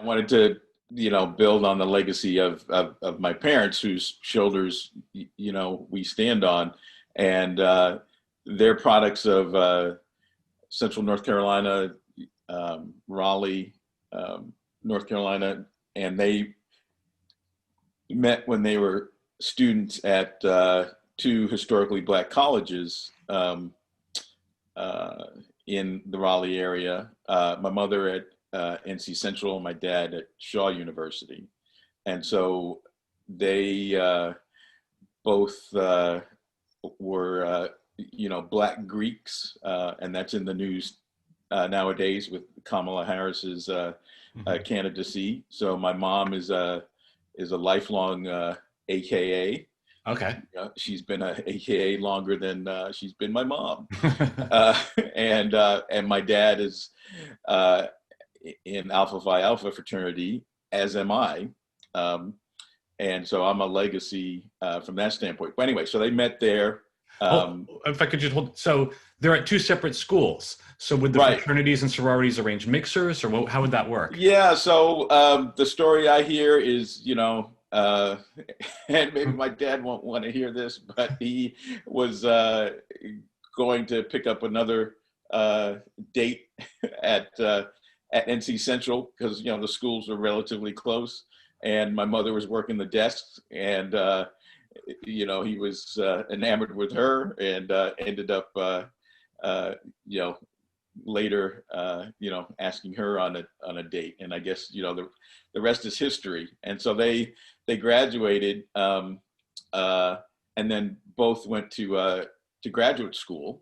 wanted to, build on the legacy of my parents, whose shoulders, we stand on, and they're products of Central North Carolina, Raleigh, North Carolina, and they met when they were students at two historically Black colleges in the Raleigh area. My mother at NC Central, my dad at Shaw University. And so they both were, Black Greeks, and that's in the news nowadays with Kamala Harris's candidacy. So my mom is a lifelong AKA. Okay. She's been a AKA longer than she's been my mom. And my dad is in Alpha Phi Alpha fraternity, as am I. And so I'm a legacy from that standpoint. But anyway, so they met there. If I could just hold, so they're at two separate schools. So would the fraternities and sororities arrange mixers, or how would that work? Yeah, so the story I hear is, and maybe my dad won't want to hear this, but he was going to pick up another date at NC Central because, the schools were relatively close, and my mother was working the desks, and he was enamored with her, and ended up later asking her on a date, and I guess the rest is history. And so they graduated, and then both went to graduate school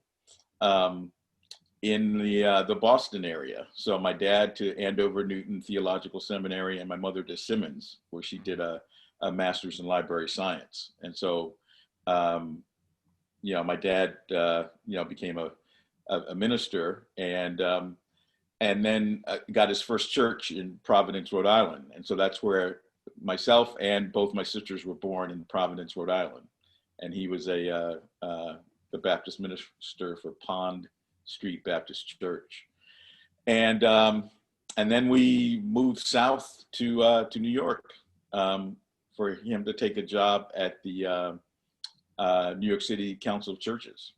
in the Boston area. So my dad to Andover Newton Theological Seminary, and my mother to Simmons, where she did a master's in library science. And so my dad became a minister, and then got his first church in Providence, Rhode Island. And so that's where myself and both my sisters were born, in Providence, Rhode Island. And he was the Baptist minister for Pond Street Baptist Church. And then we moved south to New York for him to take a job at the New York City Council of Churches.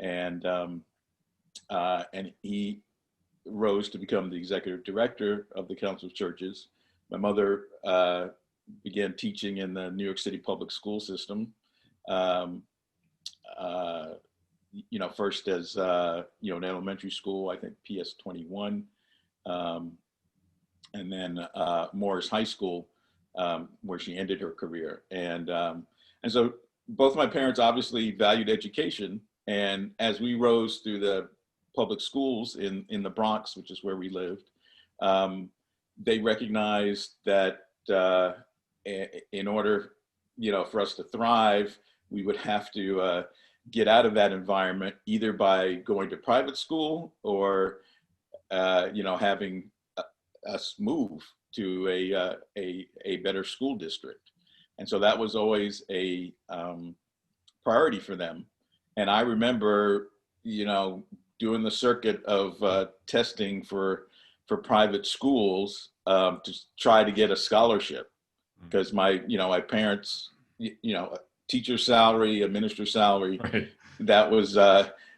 And he rose to become the executive director of the Council of Churches. My mother began teaching in the New York City public school system. First as an elementary school, I think PS 21, and then Morris High School, where she ended her career. And so both my parents obviously valued education. And as we rose through the public schools in the Bronx, which is where we lived, they recognized that in order, for us to thrive, we would have to get out of that environment, either by going to private school or, having us move to a better school district. And so that was always a priority for them. And I remember, doing the circuit of testing for private schools to try to get a scholarship, because my parents, teacher's salary, a minister's salary, Right. that was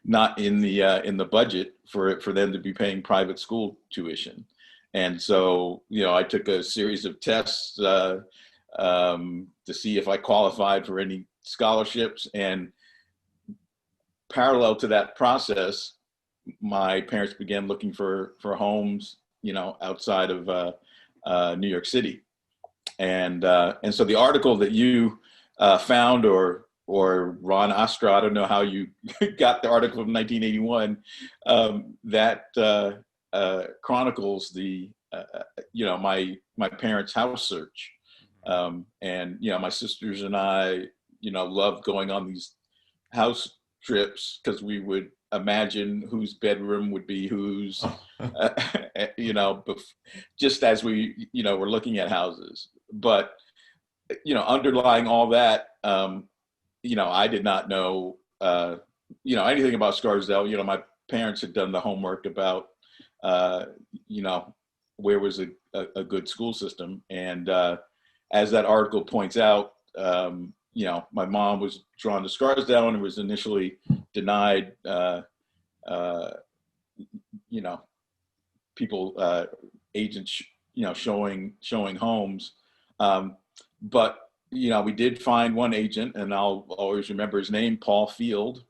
not in the budget for them to be paying private school tuition. And so, I took a series of tests to see if I qualified for any scholarships. And parallel to that process, my parents began looking for homes, outside of New York City. And so the article that you found, or Ron Ostra, I don't know how you got the article from 1981, that chronicles the my parents' house search, and my sisters and I loved going on these house trips, because we would imagine whose bedroom would be whose, just as we were looking at houses. But underlying all that, I did not know anything about Scarsdale. My parents had done the homework about where was a good school system. And as that article points out, my mom was drawn to Scarsdale and was initially denied, people, agents, showing homes. But, we did find one agent, and I'll always remember his name, Paul Field,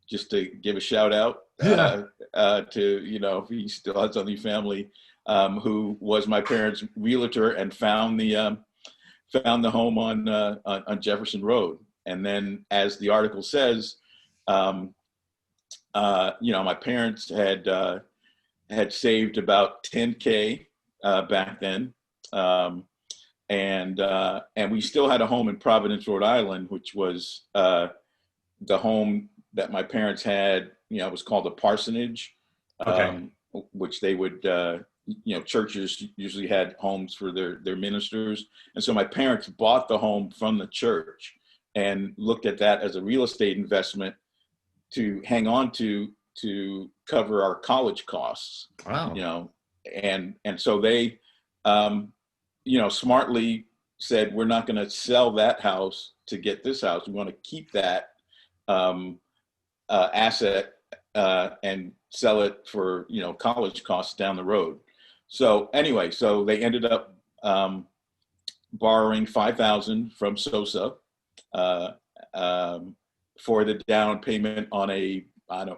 just to give a shout out to, if he still has any family, who was my parents' realtor and found the home on Jefferson Road. And then, as the article says, my parents had saved about $10K back then, and we still had a home in Providence, Rhode Island, which was the home that my parents had. It was called a parsonage, which they would, churches usually had homes for their ministers, and so my parents bought the home from the church and looked at that as a real estate investment to hang on to cover our college costs. Wow. And so they, smartly said, we're not going to sell that house to get this house. We want to keep that asset and sell it for, college costs down the road. So anyway, so they ended up borrowing $5,000 from Sosa for the down payment on I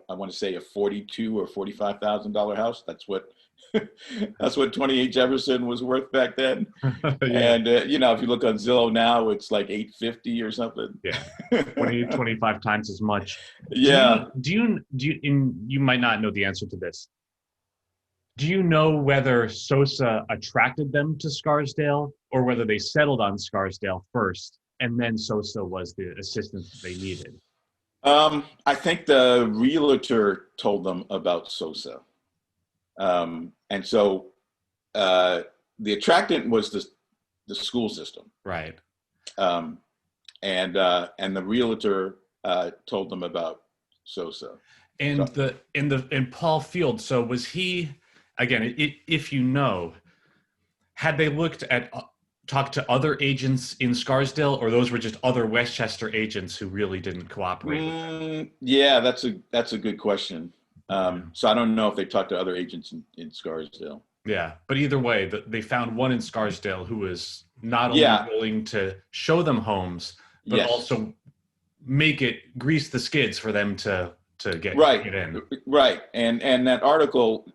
want to say a $42,000 or $45,000 house. That's what 28 Jefferson was worth back then. Yeah. And if you look on Zillow now, it's like $850 or something. Yeah, 25 times as much. Yeah. Do you might not know the answer to this. Do you know whether Sosa attracted them to Scarsdale, or whether they settled on Scarsdale first and then Sosa was the assistance they needed? I think the realtor told them about Sosa. And so the attractant was the school system. Right. And the realtor told them about Sosa. And Paul Field, so was he, again, if had they talked to other agents in Scarsdale, or those were just other Westchester agents who really didn't cooperate with them? Yeah, that's a good question. So I don't know if they talked to other agents in Scarsdale. Yeah, but either way, they found one in Scarsdale who was not only willing to show them homes, but also grease the skids for them to get in. Right, and that article,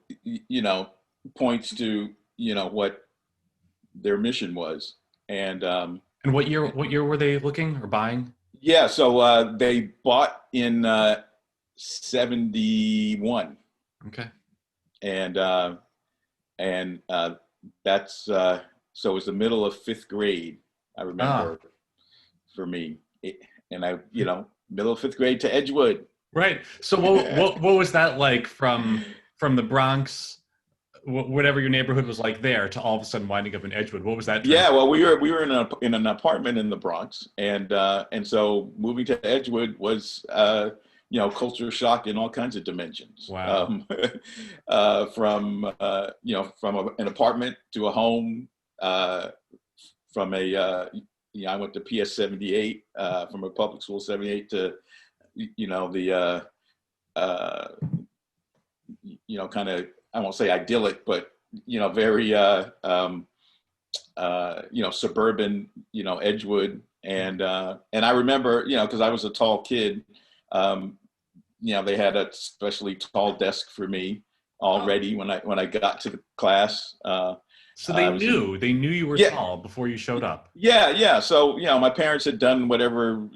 points to what their mission was, and what year were they looking or buying? Yeah, so they bought in 71. Okay. And that's so it was the middle of 5th grade, I remember, for me. And I, middle of 5th grade to Edgewood. Right. So what was that like from the Bronx, whatever your neighborhood was like there, to all of a sudden winding up in Edgewood? What was that? Yeah, well, we were in an apartment in the Bronx, and so moving to Edgewood was culture shock in all kinds of dimensions. Wow. From an apartment to a home, from I went to PS 78, from a public school 78 to, kind of, I won't say idyllic, but, very, suburban, Edgewood. And I remember, because I was a tall kid, they had a especially tall desk for me already when I got to the class. So they knew you were tall before you showed up. Yeah. So, my parents had done whatever,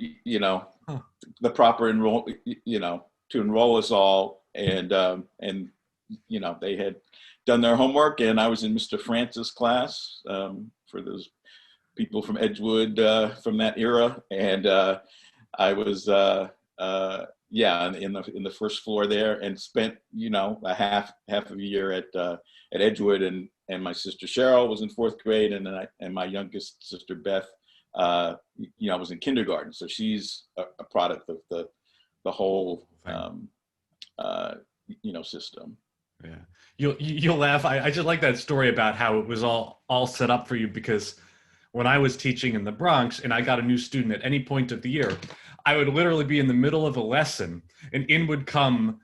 the proper to enroll us all. And they had done their homework, and I was in Mr. Francis' class, for those people from Edgewood, from that era. And I was, in the first floor there, and spent, a half of a year at Edgewood, and my sister Cheryl was in 4th grade, and my youngest sister Beth, was in kindergarten. So she's a product of the whole, system. Yeah. You'll laugh. I just like that story about how it was all set up for you, because when I was teaching in the Bronx and I got a new student at any point of the year, I would literally be in the middle of a lesson and in would come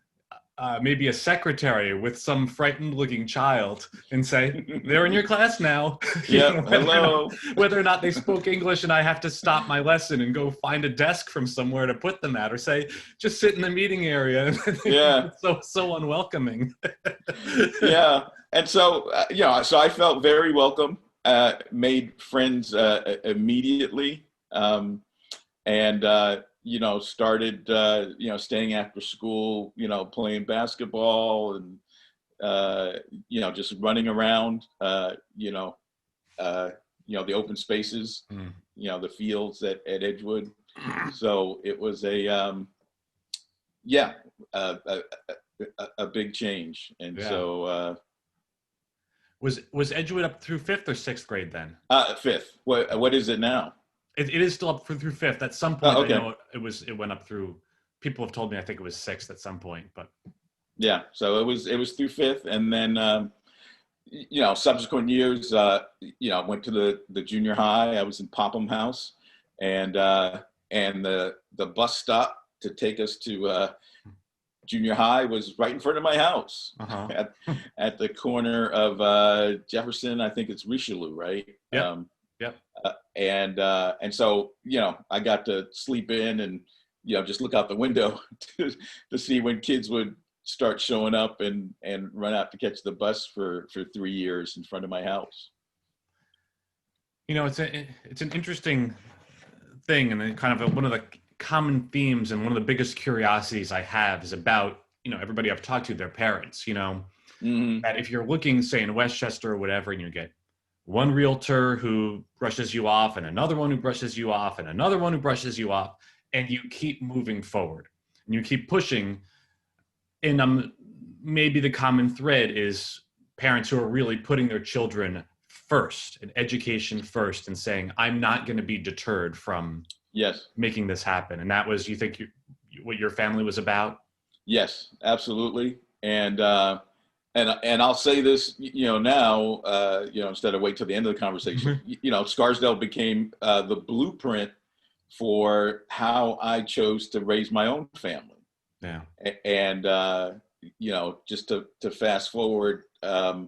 maybe a secretary with some frightened looking child and say, they're in your class now. Yep. Whether or not, Hello. whether or not they spoke English and I have to stop my lesson and go find a desk from somewhere to put them at, or say, just sit in the meeting area. Yeah. It's so unwelcoming. Yeah. And so, so I felt very welcome, made friends immediately. And started, staying after school, playing basketball and, just running around, the open spaces, Mm. The fields at Edgewood. So it was a big change. And Yeah. so, Was Edgewood up through fifth or sixth grade then? fifth. What is it now? It is still up through fifth. At some point, Okay. I know it went up through. People have told me I think it was sixth at some point, but Yeah. So it was through fifth, and then subsequent years, went to the junior high. I was in Popham House, and the bus stop to take us to junior high was right in front of my house, uh-huh. at the corner of Jefferson. I think it's Richelieu, right? Yep. Yep. And so, I got to sleep in and, just look out the window to see when kids would start showing up and run out to catch the bus for 3 years in front of my house. It's an interesting thing, and kind of one of the common themes and one of the biggest curiosities I have is about, everybody I've talked to, their parents, Mm-hmm. that if you're looking, say, in Westchester or whatever, and you get one realtor who brushes you off and another one who brushes you off and another one who brushes you off, and you keep moving forward and you keep pushing. And maybe the common thread is parents who are really putting their children first, and education first, and saying, I'm not going to be deterred from Yes. making this happen. And that was, you think, what your family was about? Yes, absolutely. And I'll say this, now, instead of wait till the end of the conversation, Scarsdale became the blueprint for how I chose to raise my own family. Yeah. And, just to fast forward, I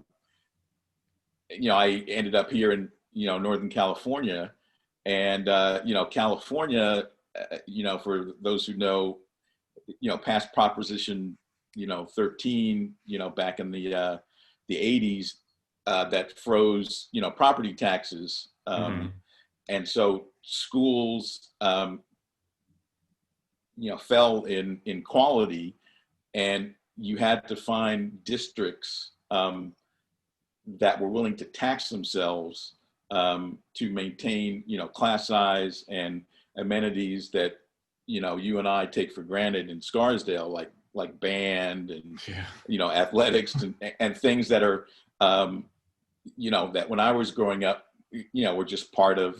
ended up here in, Northern California, and, California, for those who know, passed Proposition 13, back in the 80s, that froze, property taxes. Mm-hmm. And so schools, fell in quality, and you had to find districts that were willing to tax themselves to maintain, class size and amenities that, you and I take for granted in Scarsdale, like band and, Yeah. Athletics and things that are, that when I was growing up, were just part of,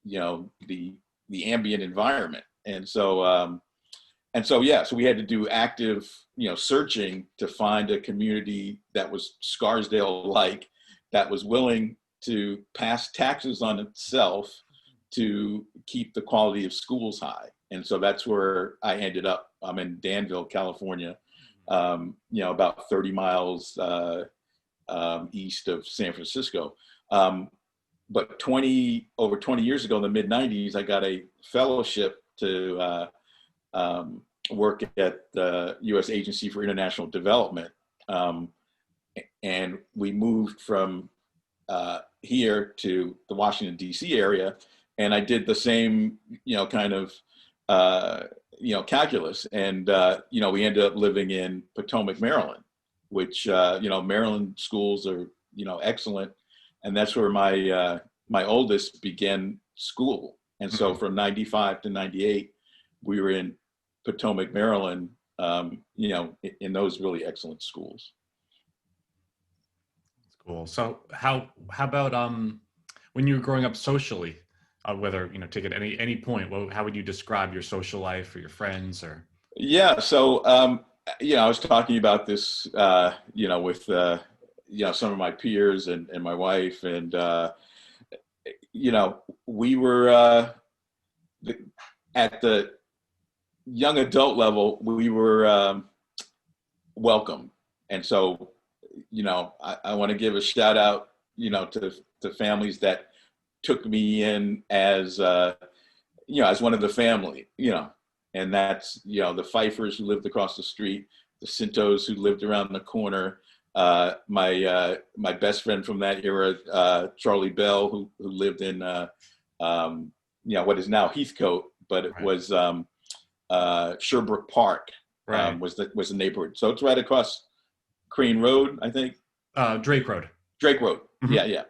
the ambient environment. And so, so we had to do active, searching to find a community that was Scarsdale-like, that was willing to pass taxes on itself to keep the quality of schools high. And so that's where I ended up. I'm in Danville, California, about 30 miles east of San Francisco. But over 20 years ago, in the mid 90s, I got a fellowship to work at the U.S. Agency for International Development. And we moved from here to the Washington, D.C. area. And I did the same, kind of, calculus. And, we ended up living in Potomac, Maryland, which, Maryland schools are, excellent. And that's where my oldest began school. And so from 95 to 98, we were in Potomac, Maryland, in those really excellent schools. That's cool. So how about when you were growing up socially, whether, take it any point, how would you describe your social life or your friends or? Yeah. So, I was talking about this, with, some of my peers and my wife, and, we were, at the young adult level, we were, welcome. And so, I want to give a shout out, to families that took me in as, as one of the family, and that's, the Pfeiffers who lived across the street, the Cintos who lived around the corner, my best friend from that era, Charlie Bell, who lived in, what is now Heathcote, but it Right. was Sherbrooke Park, Right. was the neighborhood. So it's right across Crane Road, I think. Drake Road. Drake Road. Mhm.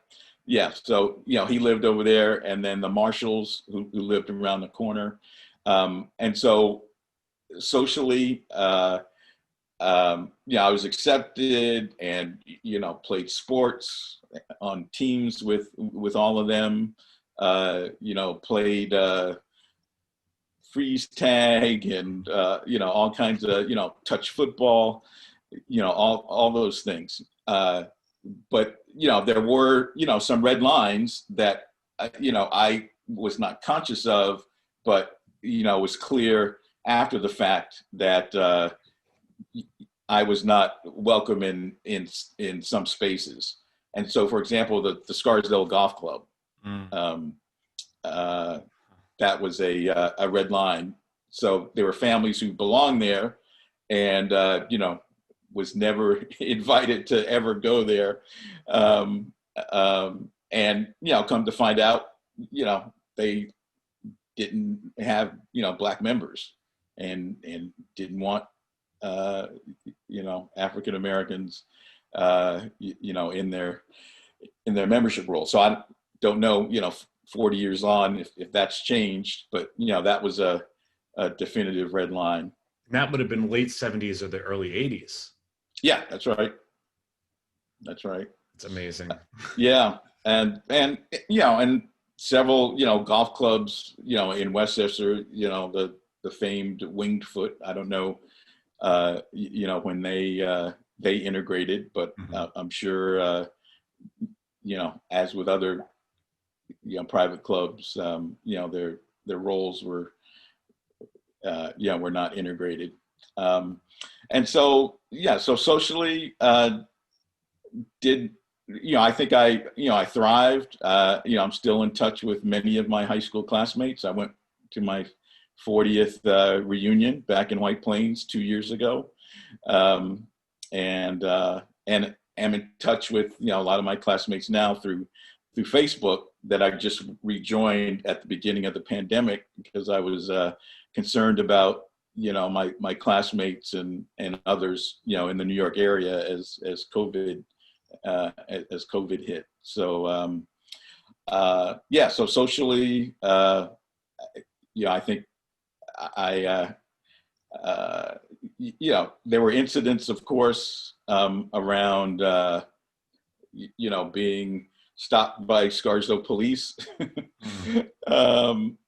Yeah. So, he lived over there, and then the Marshalls who lived around the corner. And so socially, I was accepted and, played sports on teams with all of them, played freeze tag and, all kinds of, touch football, all those things. But, there were, some red lines that, I was not conscious of, but, was clear after the fact that I was not welcome in some spaces. And so, for example, the Scarsdale Golf Club, Mm. uh, that was a red line. So there were families who belonged there, and was never invited to ever go there. And come to find out, they didn't have black members, and didn't want African Americans in their membership role. So I don't know 40 years on if that's changed, but that was a definitive red line. That would have been late 70s or the early 80s. Yeah, that's right. It's amazing. Yeah, and several golf clubs in Westchester, the famed Winged Foot. I don't know when they integrated, but I'm sure as with other private clubs, their roles were not integrated. And so so socially, I think I thrived. I'm still in touch with many of my high school classmates. I went to my 40th reunion back in White Plains 2 years ago, and am in touch with a lot of my classmates now through Facebook that I just rejoined at the beginning of the pandemic, because I was concerned about my classmates and others in the New York area as COVID hit. So so socially, I think there were incidents, of course, around being stopped by Scarsdale police. One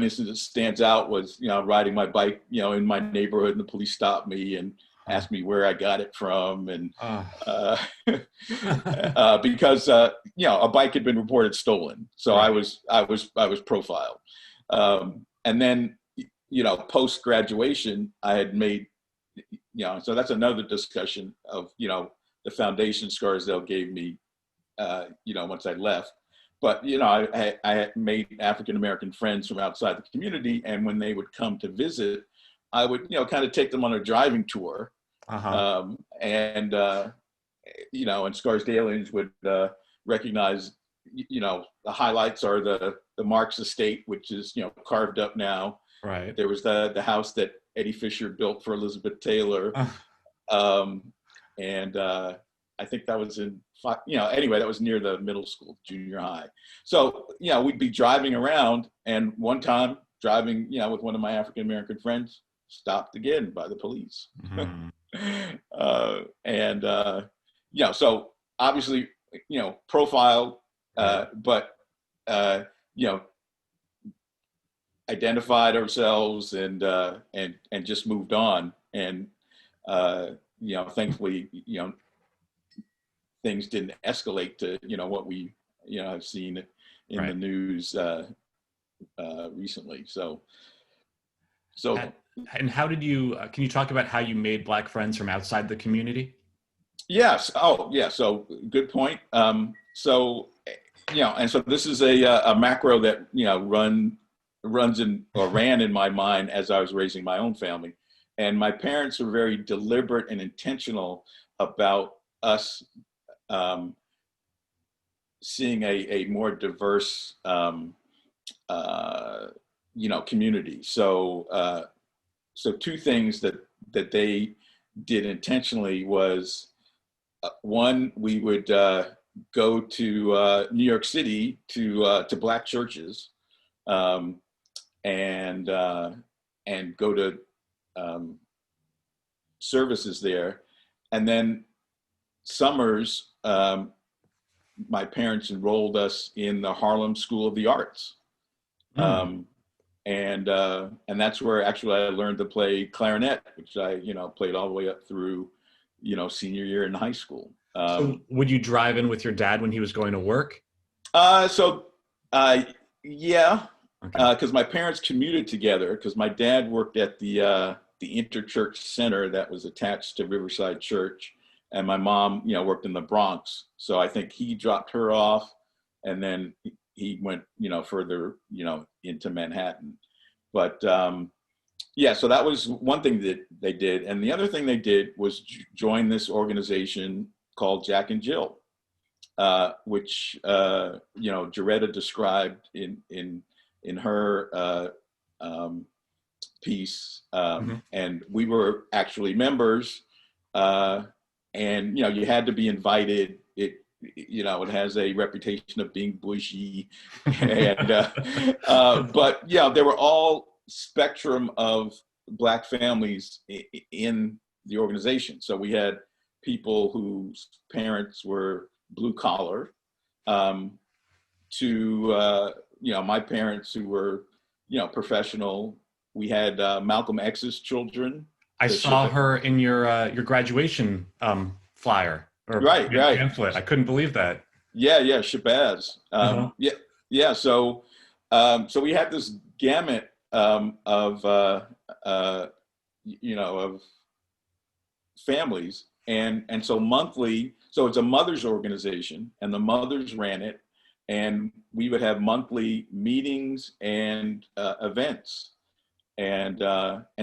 incident that stands out was riding my bike in my neighborhood, and the police stopped me and asked me where I got it from, and because a bike had been reported stolen, so right. I was profiled, and then post graduation I had made so that's another discussion of the foundation Scarsdale gave me once I left. But I had made African American friends from outside the community, and when they would come to visit, I would kind of take them on a driving tour, and Scarsdalians would recognize the highlights are the Marks Estate, which is carved up now. Right. There was the house that Eddie Fisher built for Elizabeth Taylor, and I think that was anyway, that was near the middle school, junior high. So, we'd be driving around, and one time driving, with one of my African-American friends, stopped again by the police. So obviously, profile, but, identified ourselves and just moved on. And thankfully, things didn't escalate to what we have seen in the Right. news recently. So And how did you, can you talk about how you made Black friends from outside the community? yes. Oh, yeah. So good point. And so this is a macro that ran in my mind as I was raising my own family, and my parents were very deliberate and intentional about us seeing a more diverse community. So two things that they did intentionally was one, we would go to New York City to Black churches, and go to services there, and then summers, my parents enrolled us in the Harlem School of the Arts. Mm. And that's where actually I learned to play clarinet, which I played all the way up through senior year in high school. So would you drive in with your dad when he was going to work? So yeah, Okay. because my parents commuted together, because my dad worked at the Interchurch Center that was attached to Riverside Church, and my mom worked in the Bronx. So I think he dropped her off, and then he went further into Manhattan. But yeah, so that was one thing that they did, and the other thing they did was join this organization called Jack and Jill, which Jaretta described in her piece, Mhm. and we were actually members, and you had to be invited. It has a reputation of being bougie, and but there were all spectrum of Black families in the organization. So we had people whose parents were blue collar, to my parents who were professional. We had Malcolm X's children. I saw her in your graduation flyer or Right. pamphlet. I couldn't believe that. Yeah, Shabazz. Uh-huh. Yeah. So we had this gamut of of families, and so monthly. So it's a mothers organization, and the mothers ran it, and we would have monthly meetings and events, and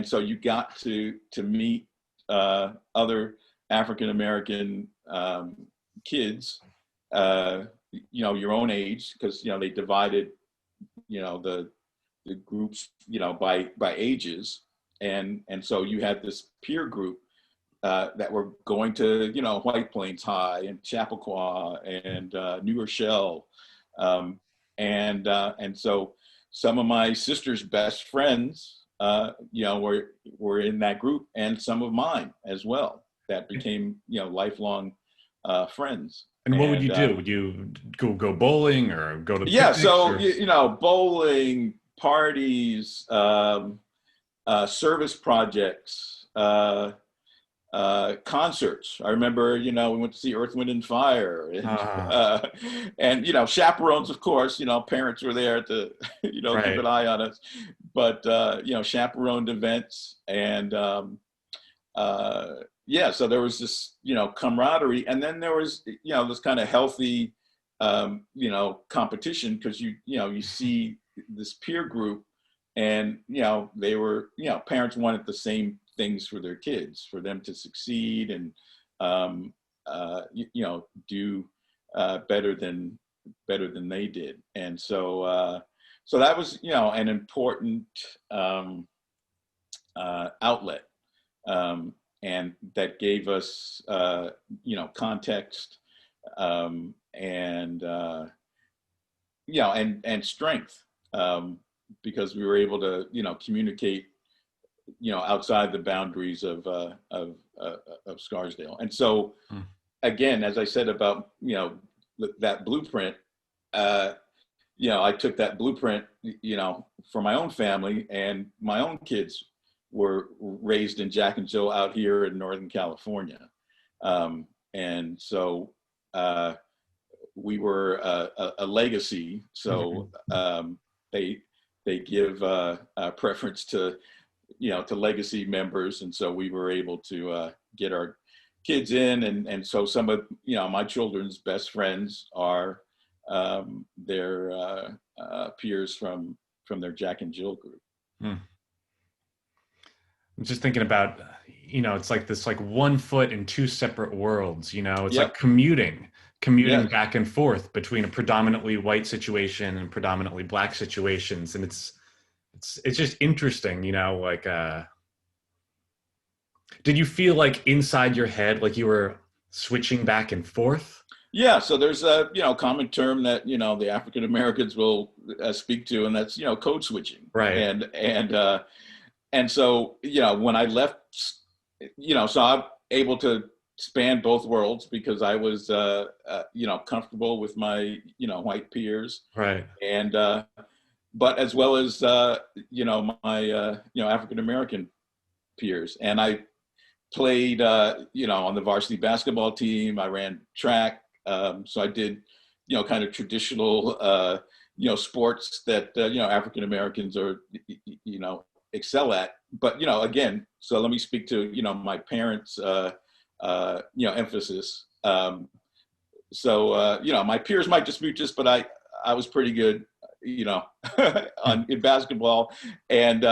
so you got to meet other African American kids, your own age, because they divided the groups by ages, and so you had this peer group that were going to White Plains High and Chappaqua and New Rochelle, and so some of my sister's best friends were in that group, and some of mine as well that became lifelong friends. And what would you And do? Would you go bowling or go to yeah, picnics so or? bowling, parties, service projects, concerts. I remember, we went to see Earth, Wind, and Fire, and chaperones, of course. Parents were there to, keep Right. an eye on us, but chaperoned events, and yeah. So there was this, camaraderie, and then there was, this kind of healthy, competition, because you see this peer group, and they were, parents wanted the same things for their kids, for them to succeed and do better than they did. And so so that was an important outlet, and that gave us context, and and strength, because we were able to communicate outside the boundaries of Scarsdale. And so again, as I said about that blueprint, I took that blueprint, for my own family, and my own kids were raised in Jack and Jill out here in Northern California. And so we were a legacy. So they give preference to, to legacy members. And so we were able to get our kids in. And so some of, my children's best friends are their peers from their Jack and Jill group. I'm just thinking about, it's like this, like 1 foot in two separate worlds, it's like commuting back and forth between a predominantly white situation and predominantly Black situations. And it's just interesting, did you feel like inside your head, like you were switching back and forth? Yeah. So there's a, common term that, the African Americans will speak to, and that's, code switching. Right. And so, when I left, so I'm able to span both worlds because I was, comfortable with my, white peers. Right. And, but as well as, my, African American peers. And I played, on the varsity basketball team. I ran track. So I did, kind of traditional, sports that, African Americans are, excel at. But, again, so let me speak to, my parents' emphasis. My peers might dispute this, but I was pretty good, in basketball. And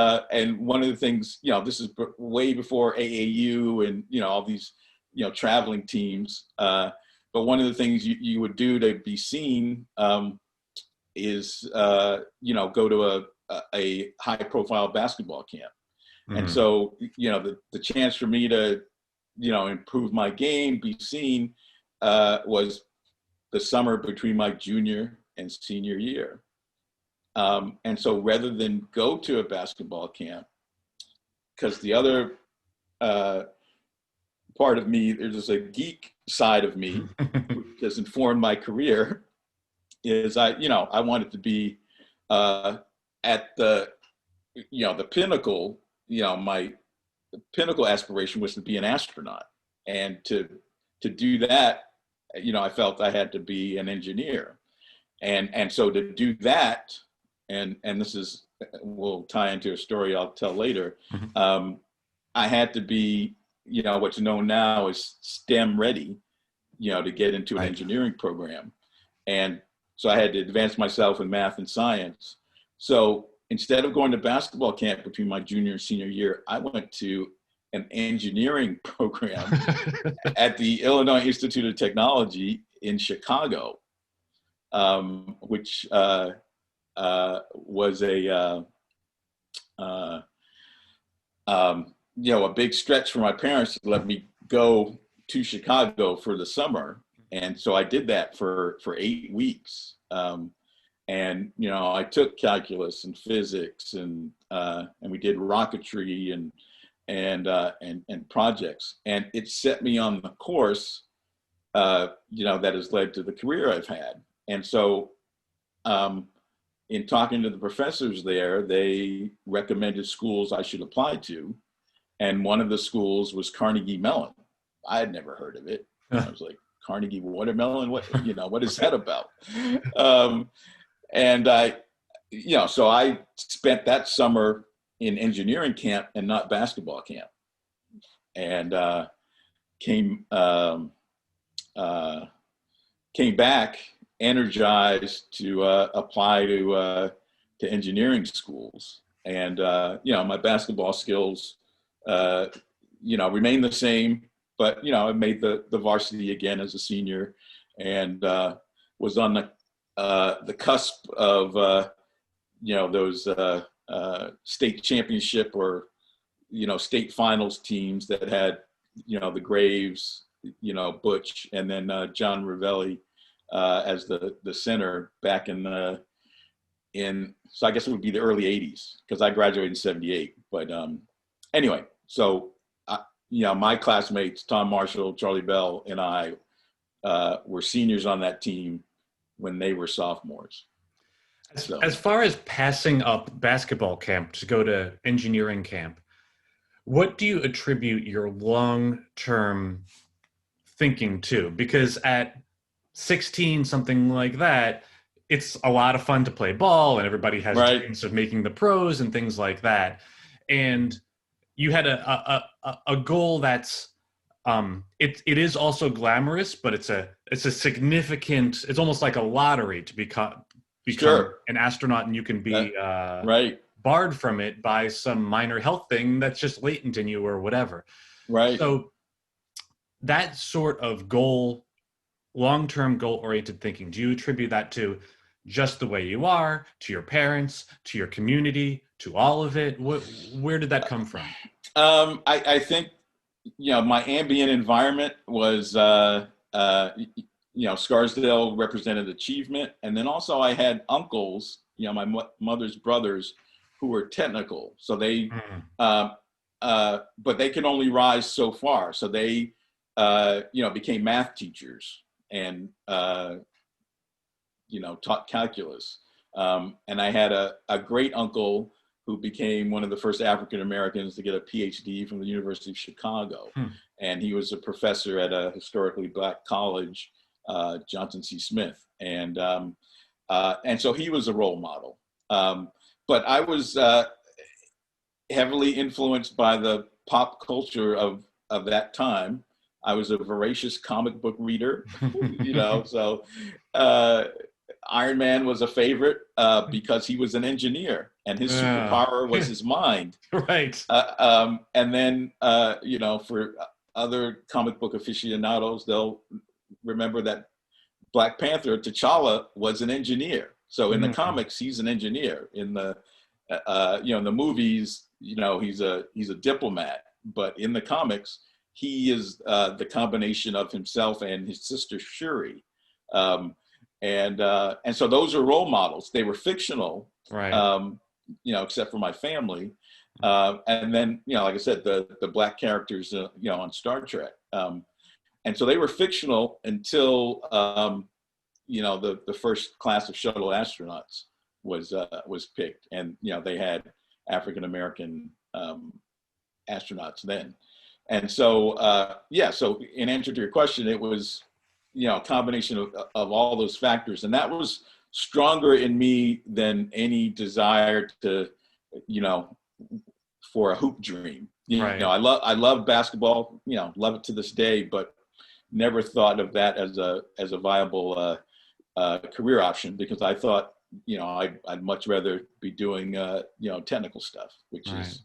one of the things, this is way before AAU and, all these, traveling teams. But one of the things you would do to be seen is, go to a high profile basketball camp. Mm-hmm. And so, the chance for me to, improve my game, be seen, was the summer between my junior and senior year. And so rather than go to a basketball camp, because the other part of me, there's a geek side of me, which has informed my career, is I wanted to be at the, the pinnacle, my pinnacle aspiration was to be an astronaut. And to do that, I felt I had to be an engineer. And so to do that, and this will tie into a story I'll tell later, I had to be, what's known now as STEM ready, to get into an engineering program. And so I had to advance myself in math and science. So instead of going to basketball camp between my junior and senior year, I went to an engineering program at the Illinois Institute of Technology in Chicago, which was a big stretch for my parents to let me go to Chicago for the summer. And so I did that for 8 weeks. And, I took calculus and physics and we did rocketry and projects, and it set me on the course, that has led to the career I've had. And so, in talking to the professors there, they recommended schools I should apply to. And one of the schools was Carnegie Mellon. I had never heard of it. I was like, Carnegie Watermelon? What is that about? And I, so I spent that summer in engineering camp and not basketball camp. And came back energized to apply to engineering schools. And, my basketball skills, remain the same, but, I made the varsity again as a senior, and was on the cusp of, those state championship or, state finals teams that had, the Graves, Butch, and then John Ravelli as the center back so I guess it would be the early 80s, because I graduated in 78. But anyway, so, my classmates, Tom Marshall, Charlie Bell, and I were seniors on that team when they were sophomores. So, As far as passing up basketball camp to go to engineering camp, what do you attribute your long-term thinking to? Because at 16, something like that, it's a lot of fun to play ball and everybody has right, dreams of making the pros and things like that. And you had a goal that's it is also glamorous, but it's a significant, it's almost like a lottery to become sure, an astronaut, and you can that, be right, barred from it by some minor health thing that's just latent in you or whatever. right. So that sort of goal, long-term goal-oriented thinking, do you attribute that to just the way you are, to your parents, to your community, to all of it? Where did that come from? I think, my ambient environment was, Scarsdale represented achievement. And then also I had uncles, my mother's brothers who were technical. So Mm, but they can only rise so far. So they, became math teachers and, taught calculus. And I had a great uncle who became one of the first African Americans to get a PhD from the University of Chicago. hmm, And he was a professor at a historically Black college, Johnson C. Smith. And so he was a role model. But I was heavily influenced by the pop culture of that time. I was a voracious comic book reader, so uh, Iron Man was a favorite because he was an engineer and his yeah. superpower was his mind. Right. And then, for other comic book aficionados, they'll remember that Black Panther, T'Challa, was an engineer. So in the Mm, comics, he's an engineer. In the movies, he's a diplomat. But in the comics, he is the combination of himself and his sister Shuri. Um, and so those are role models. They were fictional, right. um, except for my family. And then, like I said, the Black characters, on Star Trek. And so they were fictional until, the first class of shuttle astronauts was picked, and they had African American astronauts then. And so, so in answer to your question, it was, a combination of all those factors. And that was stronger in me than any desire to, for a hoop dream. Right. I love basketball, love it to this day, but never thought of that as a viable career option, because I thought, I'd much rather be doing, technical stuff, which Right. is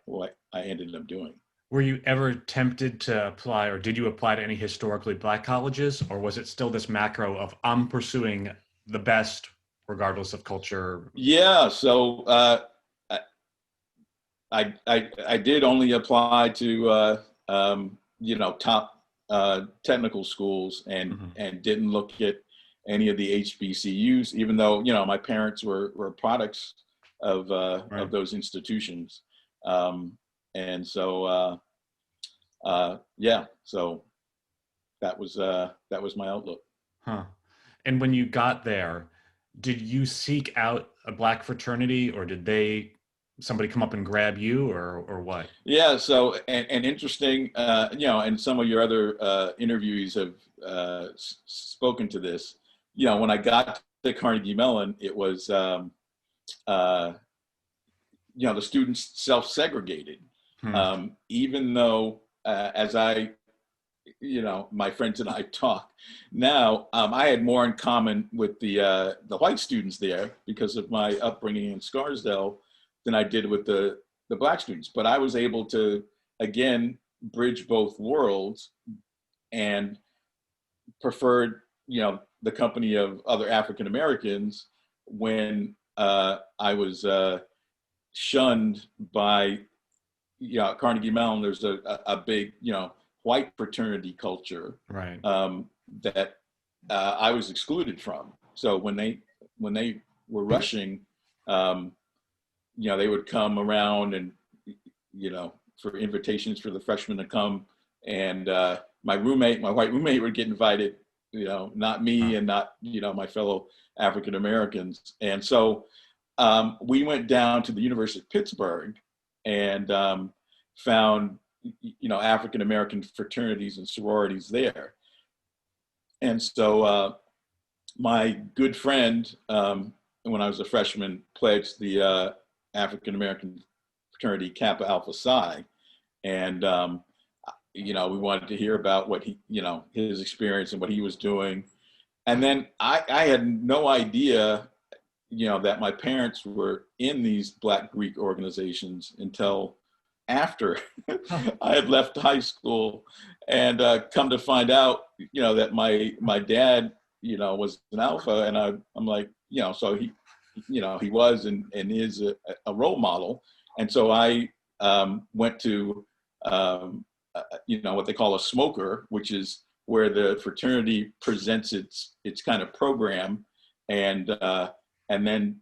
what I ended up doing. Were you ever tempted to apply, or did you apply to any historically Black colleges, or was it still this macro of I'm pursuing the best regardless of culture? Yeah, so I did only apply to top technical schools, and Mhm. didn't look at any of the HBCUs, even though my parents were products of Right. those institutions. And so so that was my outlook. Huh. And when you got there, did you seek out a Black fraternity, or did somebody come up and grab you, or what? Yeah, so and interesting, and some of your other interviewees have spoken to this. When I got to Carnegie Mellon, it was the students self-segregated, Hmm. even though as I my friends and I talk now, I had more in common with the white students there because of my upbringing in Scarsdale than I did with the Black students. But I was able to, again, bridge both worlds, and preferred the company of other African Americans when I was shunned by Carnegie Mellon. There's a big white fraternity culture Right. that I was excluded from. So when they were rushing, they would come around and for invitations for the freshmen to come, and my white roommate would get invited, not me and not, my fellow African Americans. And so we went down to the University of Pittsburgh and found, African American fraternities and sororities there. And so my good friend, when I was a freshman, pledged the African American fraternity Kappa Alpha Psi. And, we wanted to hear about what his experience and what he was doing. And then I had no idea, that my parents were in these Black Greek organizations until after I had left high school, and come to find out, that my dad, was an alpha, and I'm like, so he was and is a role model. And so I went to, what they call a smoker, which is where the fraternity presents its kind of program, and then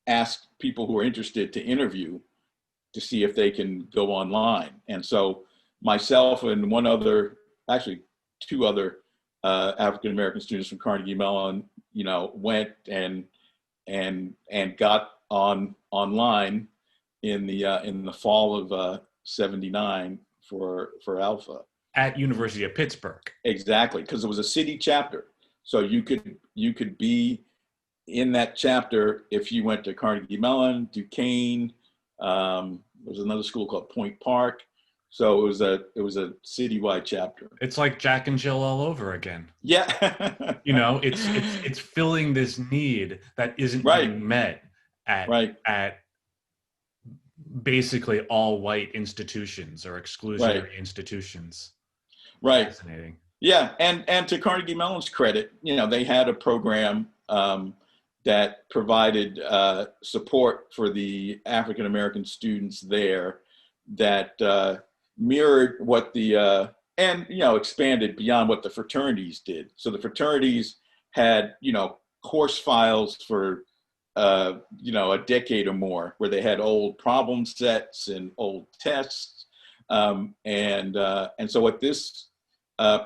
ask people who are interested to interview to see if they can go online. And so myself and actually two other African American students from Carnegie Mellon, went and got online in the fall of '79 for Alpha at University of Pittsburgh. Exactly, because it was a city chapter, so you could be in that chapter if you went to Carnegie Mellon, Duquesne. There was another school called Point Park. So it was a citywide chapter. It's like Jack and Jill all over again. Yeah. It's filling this need that isn't being met at basically all white institutions or exclusionary institutions. Right. Fascinating. Yeah, and to Carnegie Mellon's credit, they had a program that provided support for the African American students there that mirrored what and expanded beyond what the fraternities did. So the fraternities had course files for a decade or more, where they had old problem sets and old tests, and so what this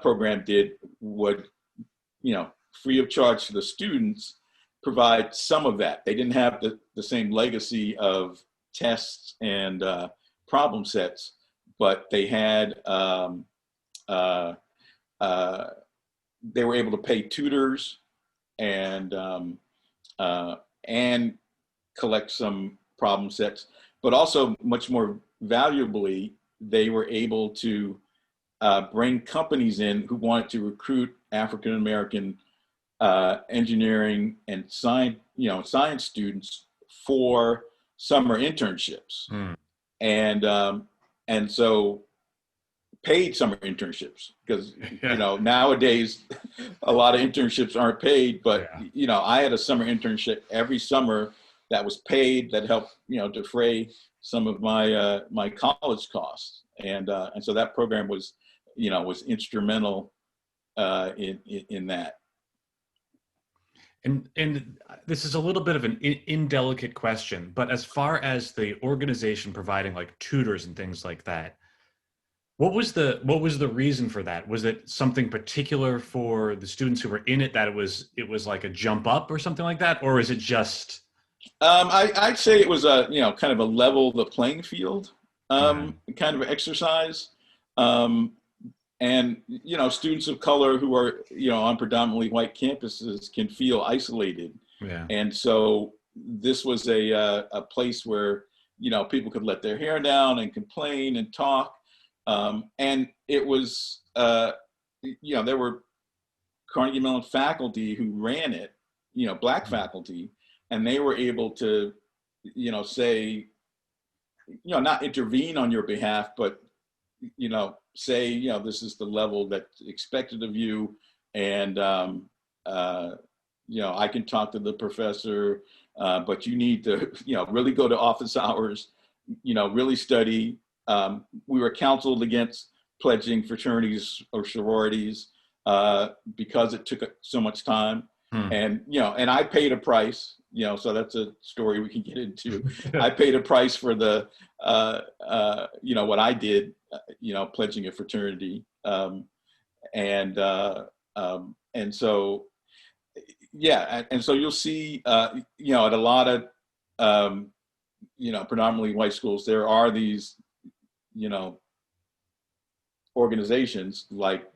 program did would free of charge to the students provide some of that. They didn't have the same legacy of tests and problem sets, but they had they were able to pay tutors and collect some problem sets, but also much more valuably, they were able to bring companies in who wanted to recruit African American engineering and science students for summer internships, and so paid summer internships, because nowadays a lot of internships aren't paid, but I had a summer internship every summer that was paid, that helped defray some of my my college costs, and so that program was instrumental in that. And this is a little bit of an indelicate question, but as far as the organization providing like tutors and things like that, what was the reason for that? Was it something particular for the students who were in it, that it was like a jump up or something like that, or is it just? I'd say it was a kind of a level the playing field kind of exercise. And students of color who are on predominantly white campuses can feel isolated, and so this was a place where people could let their hair down and complain and talk, and it was there were Carnegie Mellon faculty who ran it, Black faculty, and they were able to say not intervene on your behalf, but say, this is the level that's expected of you, and I can talk to the professor, but you need to really go to office hours, really study. We were counseled against pledging fraternities or sororities because it took so much time, and and I paid a price. So that's a story we can get into. I paid a price for the what I did, pledging a fraternity. and and so yeah, and so you'll see, at a lot of predominantly white schools, there are these, you know, organizations like,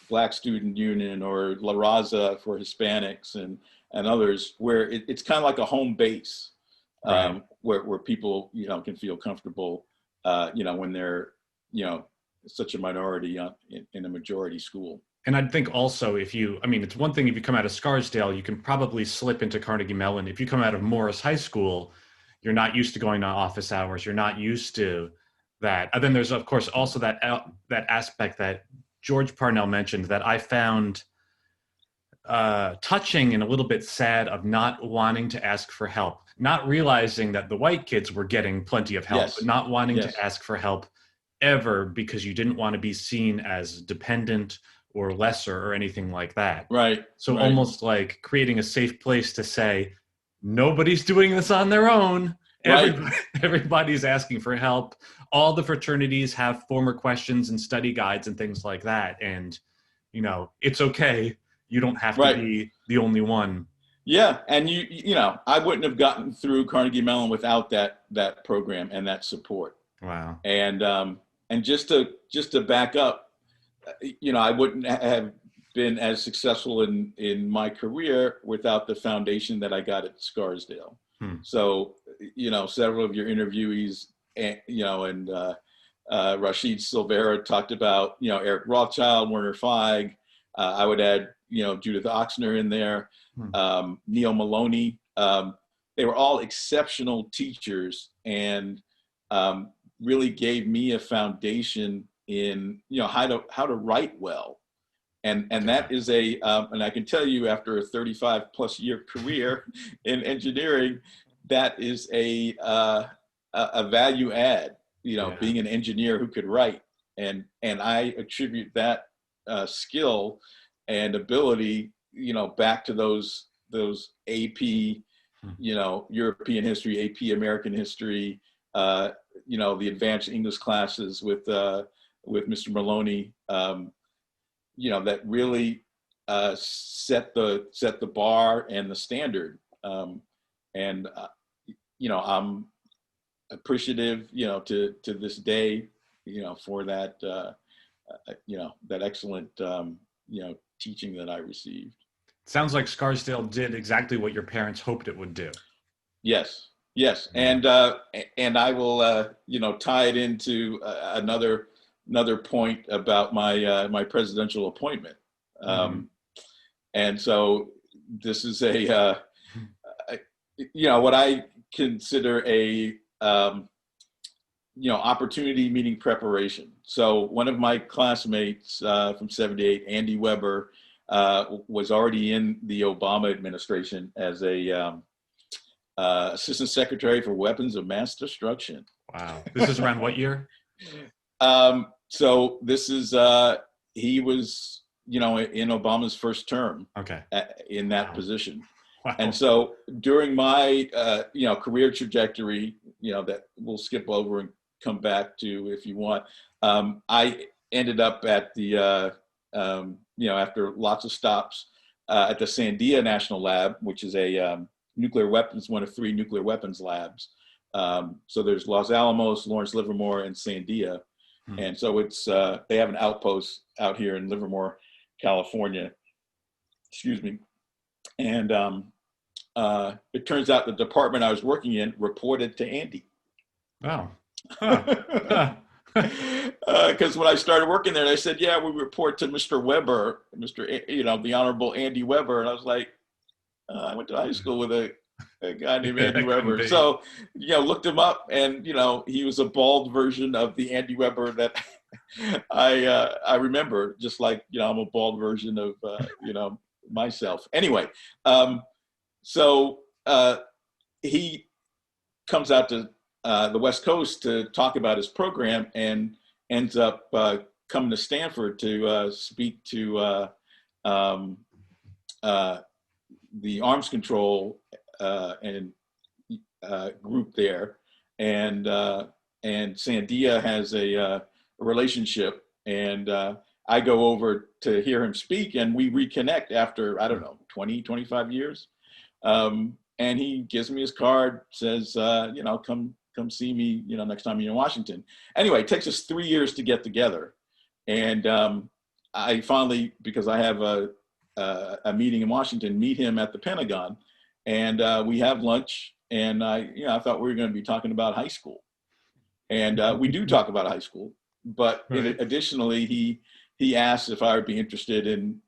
Black Student Union or La Raza for Hispanics and others, where it's kind of like a home base, Right. where people, can feel comfortable, when they're, such a minority in a majority school. And I'd think also it's one thing if you come out of Scarsdale, you can probably slip into Carnegie Mellon. If you come out of Morris High School, you're not used to going to office hours. You're not used to that. And then there's, of course, also that aspect that George Parnell mentioned that I found touching and a little bit sad, of not wanting to ask for help, not realizing that the white kids were getting plenty of help, but Yes. not wanting Yes. to ask for help ever because you didn't want to be seen as dependent or lesser or anything like that. Right. So Right. almost like creating a safe place to say, nobody's doing this on their own. Right. Everybody's asking for help. All the fraternities have former questions and study guides and things like that. And, it's okay. You don't have to Right. be the only one. Yeah, and I wouldn't have gotten through Carnegie Mellon without that program and that support. Wow. And just to back up, I wouldn't have been as successful in my career without the foundation that I got at Scarsdale. So, several of your interviewees, and Rashid Silvera talked about, Eric Rothschild, Werner Feig. I would add, Judith Oxner in there, Neil Maloney. They were all exceptional teachers and really gave me a foundation in, how to write well. And that is and I can tell you, after a 35 plus year career in engineering, that is a value add, being an engineer who could write. And I attribute that skill and ability, back to those AP, European history, AP American history, the advanced English classes with Mr. Maloney, that really set the bar and the standard. I'm appreciative, to this day, for that, that excellent, teaching that I received. Sounds like Scarsdale did exactly what your parents hoped it would do. Yes. And I will, tie it into another point about my presidential appointment. And so this is what I consider a, opportunity meeting preparation. So one of my classmates from '78, Andy Weber, was already in the Obama administration as a assistant secretary for weapons of mass destruction. Wow. This is around what year? So this is, he was, in Obama's first term. Okay. In that position. Wow. And so during my, career trajectory, that we'll skip over and come back to if you want, I ended up at the, after lots of stops, at the Sandia National Lab, which is a nuclear weapons, one of 3 nuclear weapons labs. So there's Los Alamos, Lawrence Livermore, and Sandia. And so it's, they have an outpost out here in Livermore, California. Excuse me. And it turns out the department I was working in reported to Andy. Wow. Because when I started working there, they said, yeah, we report to Mr. Weber, the Honorable Andy Weber. And I was like, I went to high school with a guy named Andy Weber. So, looked him up, and, he was a bald version of the Andy Weber that I remember, just like, I'm a bald version of, myself. Anyway, so he comes out to the West Coast to talk about his program and ends up coming to Stanford to speak to the arms control and group there, and Sandia has a relationship, and I go over to hear him speak, and we reconnect after, I don't know, 20, 25 years. And he gives me his card, says, come see me, next time you're in Washington. Anyway, it takes us 3 years to get together. And I finally, because I have a meeting in Washington, meet him at the Pentagon, and we have lunch. And I thought we were going to be talking about high school, and we do talk about high school. But additionally, he asked if I would be interested in,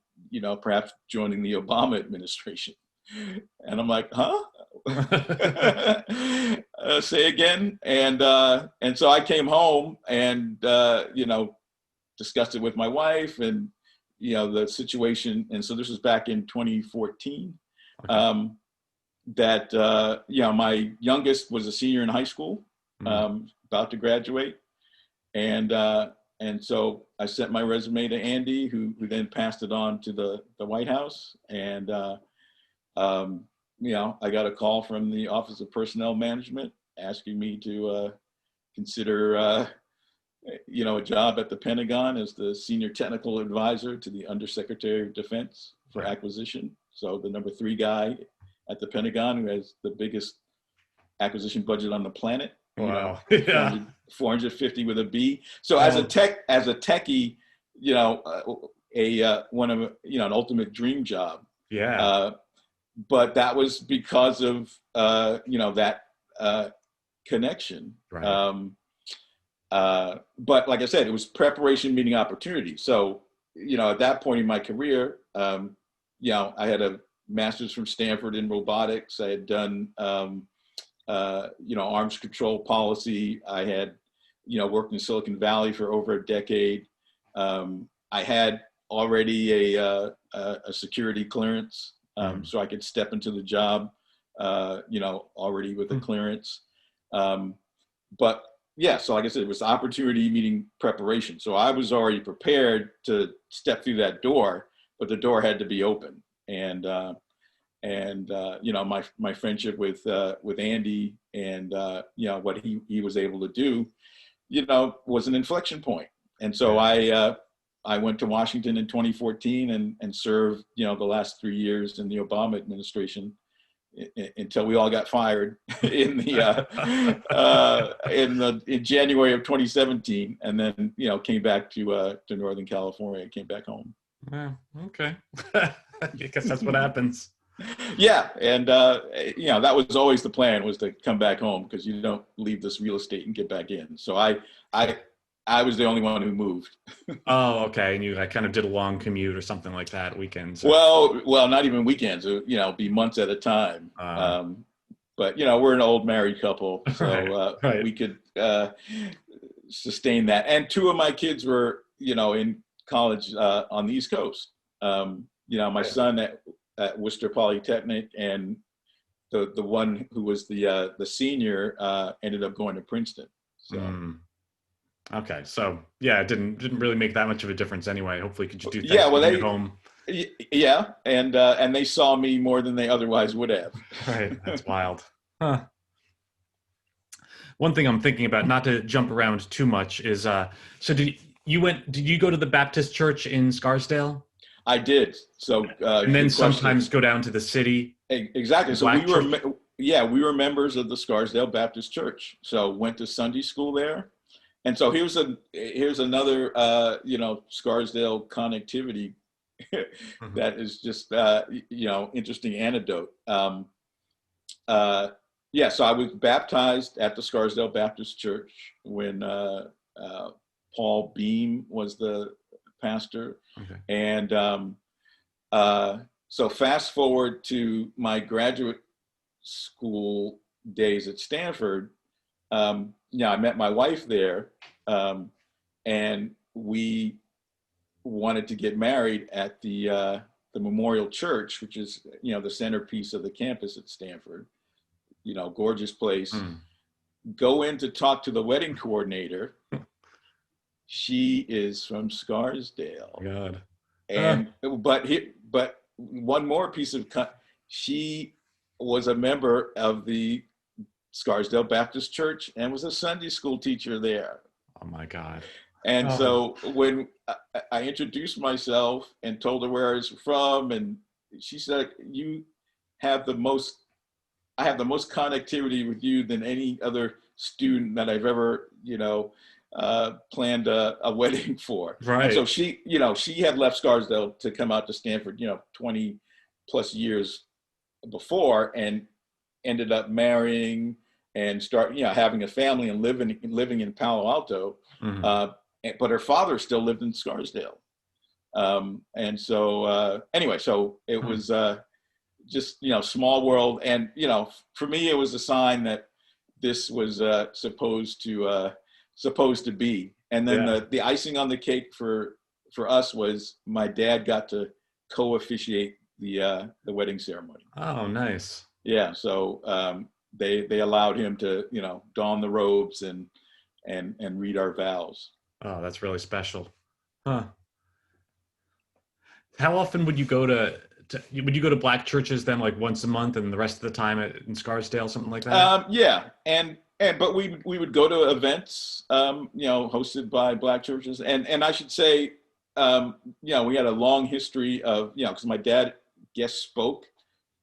perhaps joining the Obama administration. And I'm like, huh? Say again. And so I came home and, discussed it with my wife and, the situation. And so this was back in 2014. Okay. My youngest was a senior in high school, about to graduate. And so I sent my resume to Andy, who then passed it on to the White House. And, I got a call from the Office of Personnel Management asking me to consider, a job at the Pentagon as the senior technical advisor to the Undersecretary of Defense for acquisition. So the number 3 guy at the Pentagon, who has the biggest acquisition budget on the planet. Wow. 450 with a B. So as a techie, an ultimate dream job. Yeah. But that was because of that connection. Right. But like I said, it was preparation meeting opportunity. So at that point in my career, I had a master's from Stanford in robotics. I had done arms control policy. I had worked in Silicon Valley for over a decade. I had already a security clearance. So I could step into the job, already with a clearance. But yeah, so like I said, it was opportunity meeting preparation. So I was already prepared to step through that door, but the door had to be open. And my friendship with Andy and, what he was able to do, was an inflection point. And so I went to Washington in 2014 and served, the last 3 years in the Obama administration until we all got fired in January of 2017, and then came back to Northern California, came back home. Okay. I guess that's what happens. Yeah, and that was always the plan, was to come back home, because you don't leave this real estate and get back in. So I was the only one who moved. Oh, okay. And you kind of did a long commute or something like that, weekends? Well, not even weekends. Be months at a time. But we're an old married couple, so we could sustain that. And 2 of my kids were, in college on the East Coast. My son at Worcester Polytechnic, and the one who was the senior ended up going to Princeton. So. Okay, so yeah, it didn't really make that much of a difference anyway. Hopefully, could you do things at home? Yeah, and they saw me more than they otherwise would have. Right, that's wild. Huh. One thing I'm thinking about, not to jump around too much, is so did you go to the Baptist church in Scarsdale? I did. So and then sometimes go down to the city. Exactly. So we were members of the Scarsdale Baptist Church. So went to Sunday school there. And so here's another Scarsdale connectivity that is just interesting anecdote. So I was baptized at the Scarsdale Baptist Church when Paul Beam was the pastor. Okay. And so fast forward to my graduate school days at Stanford. I met my wife there, and we wanted to get married at the Memorial Church, which is the centerpiece of the campus at Stanford. Gorgeous place. Go in to talk to the wedding coordinator. She is from Scarsdale. God. And but one more piece of she was a member of the Scarsdale Baptist Church and was a Sunday school teacher there. Oh my God. And Oh, so when I introduced myself and told her where I was from, and she said, "You have the most, I have the most connectivity with you than any other student that I've ever, planned a wedding for." And so right. she had left Scarsdale to come out to Stanford, 20 plus years before, and ended up marrying and having a family and living in Palo Alto. Mhm. Uh, but her father still lived in Scarsdale. And so anyway, so it Hmm. was just, small world. And, for me, it was a sign that this was supposed to be. And then Yeah. the icing on the cake for us was my dad got to co-officiate the wedding ceremony. Oh, nice. Yeah, so they allowed him to, don the robes and read our vows. Oh, that's really special. Huh. How often would you go to would you go to black churches then, like once a month, and the rest of the time in Scarsdale, something like that? Yeah, and but we would go to events, hosted by black churches, and I should say, we had a long history of, because my dad guest spoke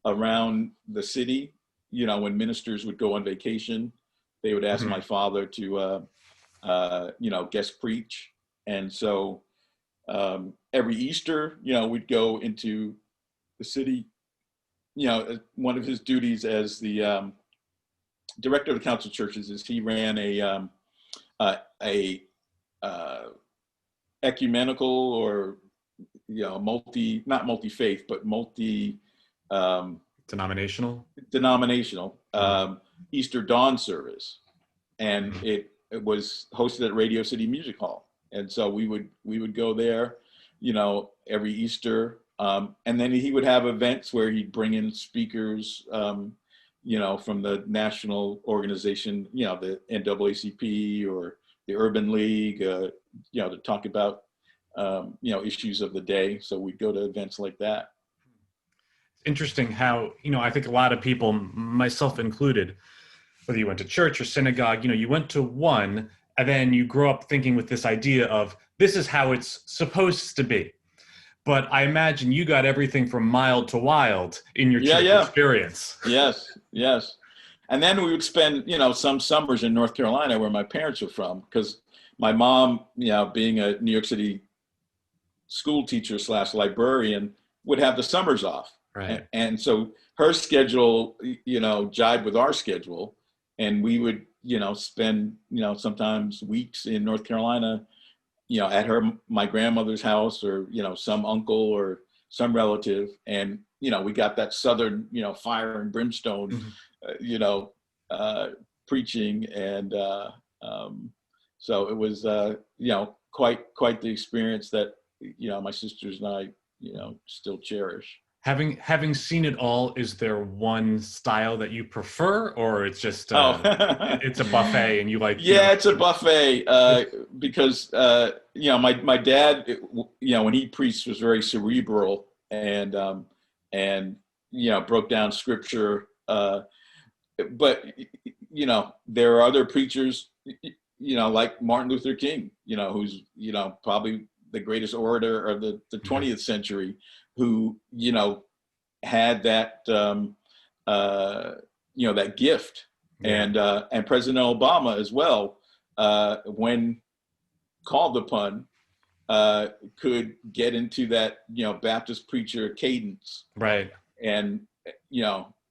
around the city. When ministers would go on vacation, they would ask my Mhm. father to, guest preach, and so every Easter, we'd go into the city. One of his duties as the director of the council of churches is he ran a ecumenical, or not multi faith, but multi Denominational. denominational Mhm. Easter dawn service, and Mhm. it was hosted at Radio City Music Hall, and so we would go there, every Easter, and then he would have events where he'd bring in speakers, from the national organization, the NAACP or the Urban League, to talk about issues of the day. So we'd go to events like that. Interesting how, I think a lot of people, myself included, whether you went to church or synagogue, you went to one, and then you grow up thinking with this idea of this is how it's supposed to be. But I imagine you got everything from mild to wild in your Yeah, church yeah. experience. Yes, yes. And then we would spend, some summers in North Carolina where my parents were from, because my mom, being a New York City school teacher slash librarian, would have the summers off. And, Right. and so her schedule, jived with our schedule. And we would, spend, sometimes weeks in North Carolina, at my grandmother's house, or, some uncle or some relative. And, we got that Southern, fire and brimstone, Mhm. you know, uh, preaching. And so it was, quite the experience that, my sisters and I, still cherish. Having seen it all, is there one style that you prefer, or it's just Oh, it's a buffet and you like, yeah, it's a buffet, because my dad, when he preached, was very cerebral, and broke down scripture. But there are other preachers, like Martin Luther King, who's probably the greatest orator of the Mhm. 20th century, who had that that gift. Yeah. And President Obama as well, when called upon, could get into that Baptist preacher cadence, Right. and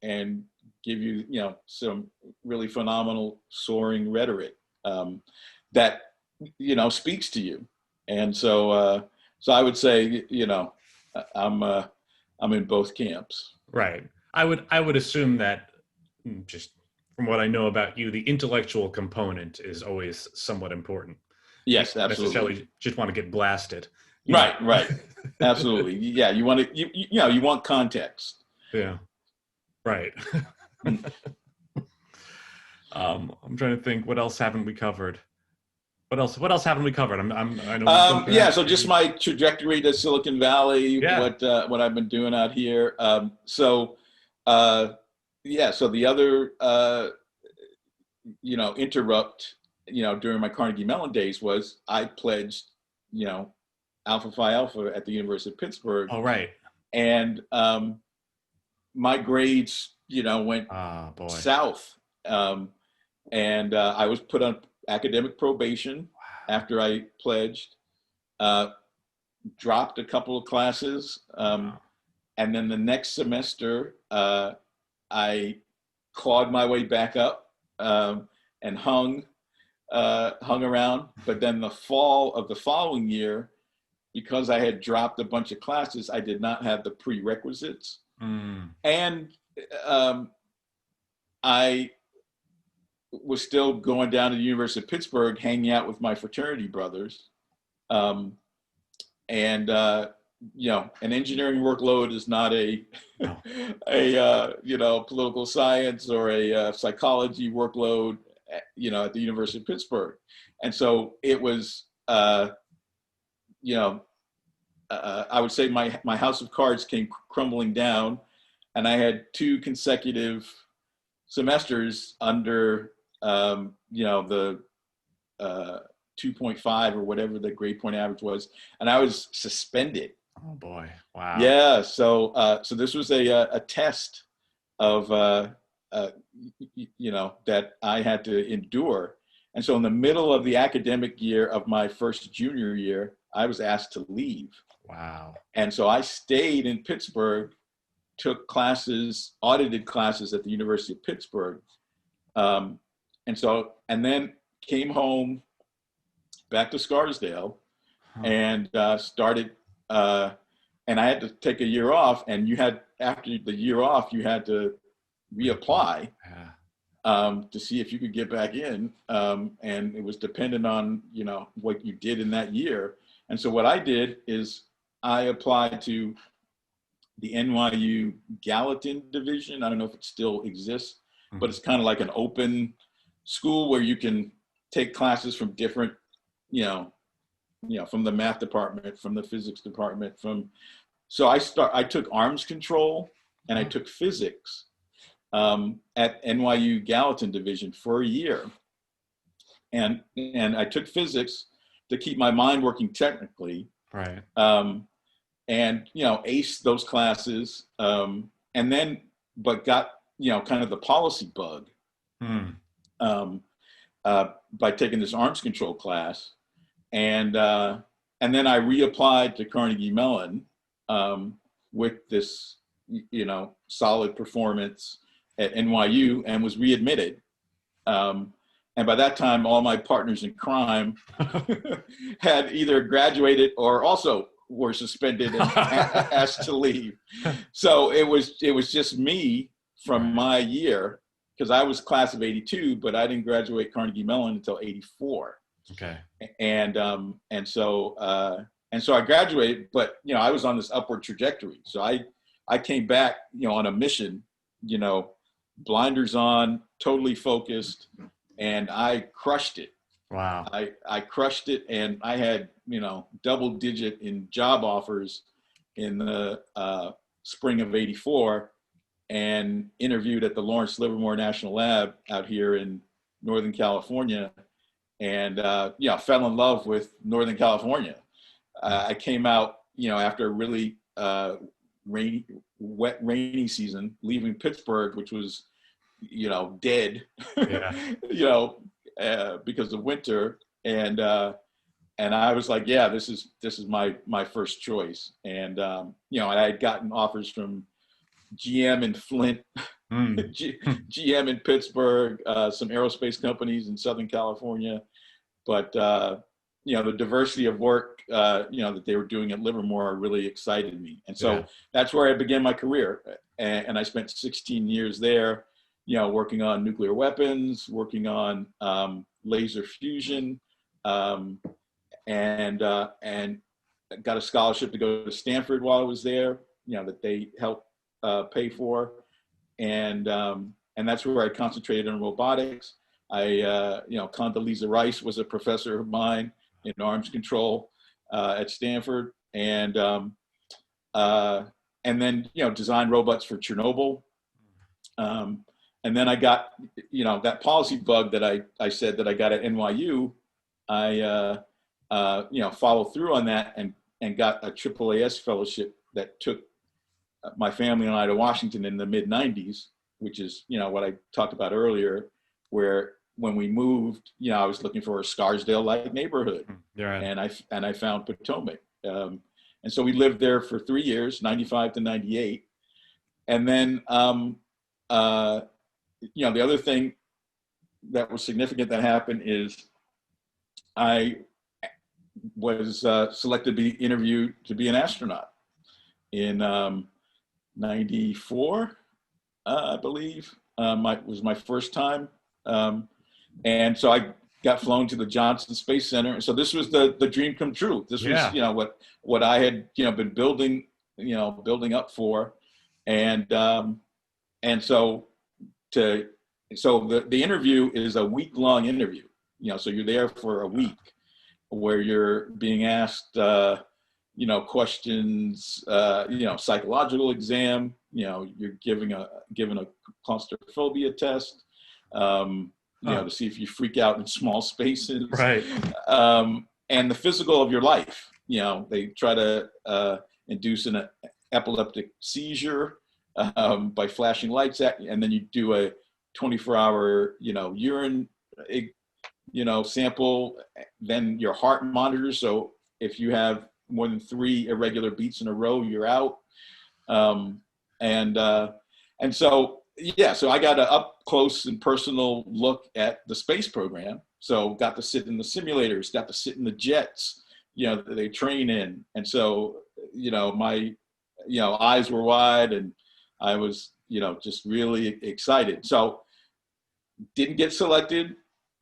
and give you some really phenomenal soaring rhetoric, that speaks to you. And so I would say, I'm I'm in both camps. Right. I would assume that, just from what I know about you, the intellectual component is always somewhat important. You Yes, don't absolutely. necessarily just want to get blasted, you know. Right, right. Absolutely. Yeah, you want to, you want context. Yeah. Right. Mm. I'm trying to think, what else haven't we covered? What else haven't we covered? I know we've spoken Yeah, about so just my trajectory to Silicon Valley, yeah. what I've been doing out here. Yeah, so the other interrupt during my Carnegie Mellon days was I pledged, Alpha Phi Alpha at the University of Pittsburgh. Oh, right. And my grades, went Oh, boy. south. And I was put on academic probation after I pledged, dropped a couple of classes. And then the next semester, I clawed my way back up and hung around. But then the fall of the following year, because I had dropped a bunch of classes, I did not have the prerequisites. And I was still going down to the University of Pittsburgh, hanging out with my fraternity brothers. And, an engineering workload is not a political science or a psychology workload, at the University of Pittsburgh. And so it was, I would say my house of cards came crumbling down, and I had 2 consecutive semesters under, the 2.5 or whatever the grade point average was, and I was suspended. Oh boy! Wow. Yeah. So this was a test of that I had to endure, and so in the middle of the academic year of my first junior year, I was asked to leave. Wow. And so I stayed in Pittsburgh, took classes, audited classes at the University of Pittsburgh. And then came home back to Scarsdale and started, and I had to take a year off, and after the year off, you had to reapply to see if you could get back in. And it was dependent on, what you did in that year. And so what I did is I applied to the NYU Gallatin division. I don't know if it still exists, but it's kind of like an open school where you can take classes from different, from the math department, from the physics department, so I took arms control and I took physics at NYU Gallatin division for a year. And I took physics to keep my mind working technically. Right. And, aced those classes, and then, but got, kind of the policy bug by taking this arms control class. And then I reapplied to Carnegie Mellon with this, solid performance at NYU, and was readmitted. And by that time, all my partners in crime had either graduated or also were suspended and asked to leave. So it was just me from my year, because I was class of 82, but I didn't graduate Carnegie Mellon until 84. Okay. And so I graduated, but I was on this upward trajectory. So I came back, on a mission, blinders on, totally focused, and I crushed it. Wow. I crushed it, and I had, double digit in job offers in the spring of 84, and interviewed at the Lawrence Livermore National Lab out here in Northern California, and fell in love with Northern California. I came out, after a really rainy season, leaving Pittsburgh, which was, dead, because of winter. And I was like, yeah, this is my first choice. And, I had gotten offers from GM in Flint, GM in Pittsburgh, some aerospace companies in Southern California. But, the diversity of work, that they were doing at Livermore really excited me. And so that's where I began my career. And I spent 16 years there, working on nuclear weapons, working on laser fusion, and got a scholarship to go to Stanford while I was there, that they helped pay for. And that's where I concentrated on robotics. Condoleezza Rice was a professor of mine in arms control at Stanford, and then designed robots for Chernobyl, and then I got, that policy bug that I said that I got at NYU. I, followed through on that and got a AAAS fellowship that took my family and I to Washington in the mid '90s, which is, what I talked about earlier, where when we moved, I was looking for a Scarsdale-like neighborhood, Right. and I found Potomac, and so we lived there for 3 years, '95 to '98, and then, the other thing that was significant that happened is I was selected to be interviewed to be an astronaut in '94, I believe. Was my first time. And so I got flown to the Johnson Space Center. And so this was the dream come true. This was, what I had, been building up for. And so the interview is a week-long interview, so you're there for a week where you're being asked, questions, psychological exam, you're given a claustrophobia test, to see if you freak out in small spaces. Right. And the physical of your life, they try to induce an epileptic seizure by flashing lights at you, and then you do a 24-hour, urine, sample, then your heart monitor. So if you have more than 3 irregular beats in a row, you're out. And so I got an up close and personal look at the space program. So got to sit in the simulators, got to sit in the jets, that they train in. And so, my, eyes were wide, and I was, just really excited. So didn't get selected,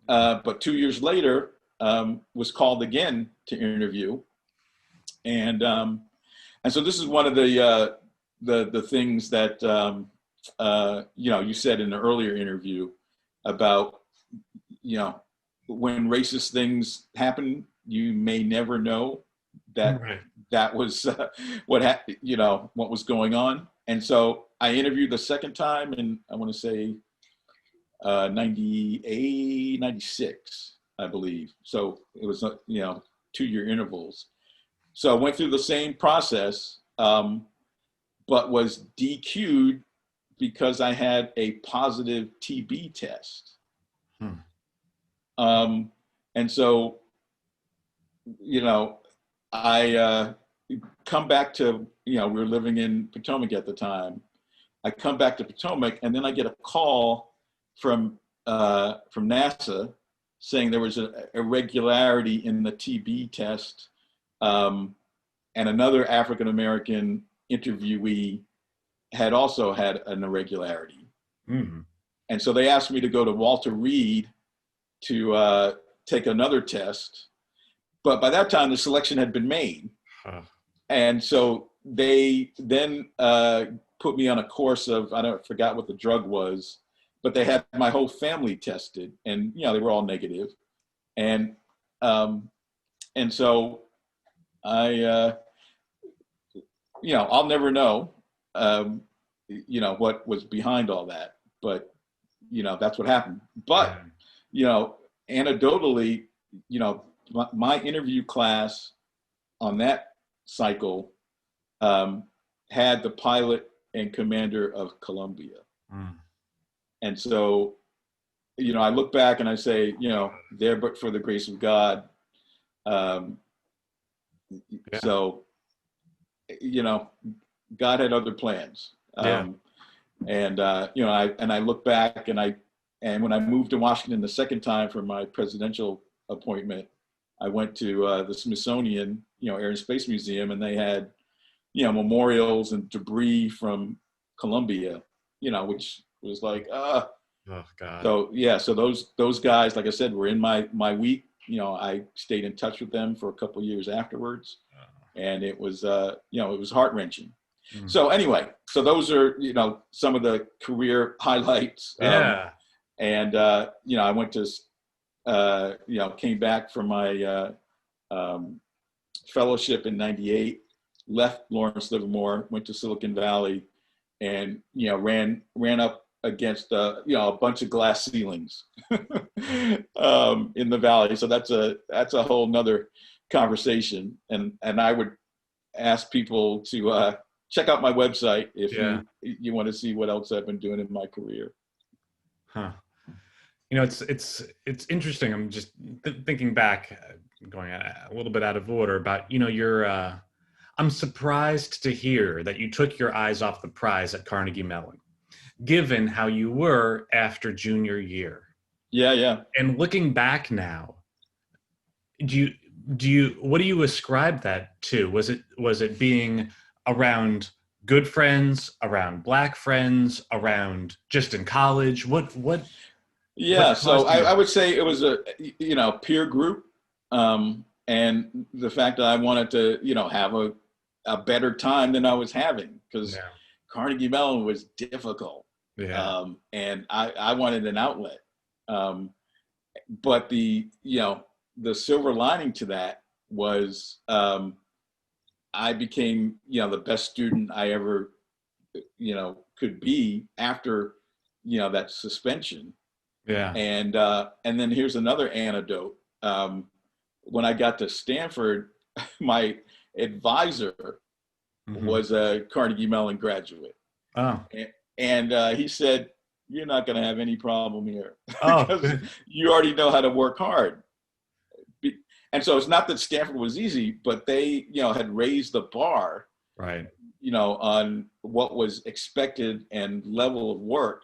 but 2 years later, was called again to interview. And so this is one of the things that, you said in the earlier interview about, when racist things happen, you may never know that that was what was going on. And so I interviewed the second time, and I want to say 98, 96, I believe. So it was 2-year intervals. So I went through the same process, but was DQ'd because I had a positive TB test. And so, I come back to, we were living in Potomac at the time. I come back to Potomac, and then I get a call from NASA saying there was an irregularity in the TB test, and another African-American interviewee had also had an irregularity. Mm-hmm. And so they asked me to go to Walter Reed to take another test. But by that time, the selection had been made. And so they then put me on a course of, I forgot what the drug was, but they had my whole family tested, and, they were all negative. And so I, I'll never know, what was behind all that, but, that's what happened. But, anecdotally, my interview class on that cycle had the pilot and commander of Columbia. And so, I look back and I say, there but for the grace of God. So, God had other plans. And I look back, and when I moved to Washington the second time for my presidential appointment, I went to the Smithsonian, Air and Space Museum, and they had, memorials and debris from Columbia, which was like, oh God. So those guys, like I said, were in my week. I stayed in touch with them for a couple of years afterwards, and it was, it was heart-wrenching. So anyway, so those are, some of the career highlights. And, I went to, came back from my fellowship in '98, left Lawrence Livermore, went to Silicon Valley, and, ran up, against a bunch of glass ceilings in the valley. So that's a whole nother conversation. And I would ask people to check out my website if you want to see what else I've been doing in my career. Huh. It's interesting. I'm just thinking back, going a little bit out of order about, I'm surprised to hear that you took your eyes off the prize at Carnegie Mellon, given how you were after junior year. Yeah. And looking back now, what do you ascribe that to? Was it being around good friends, around Black friends, around just in college? What? Yeah, so I would say it was a peer group, and the fact that I wanted to have a better time than I was having, because Carnegie Mellon was difficult, and I wanted an outlet. But the silver lining to that was I became the best student I ever could be after that suspension. Yeah. And then here's another anecdote. When I got to Stanford, my advisor was a Carnegie Mellon graduate. Oh. And he said, "You're not going to have any problem here because Oh. you already know how to work hard." And so it's not that Stanford was easy, but they, had raised the bar, right, on what was expected and level of work.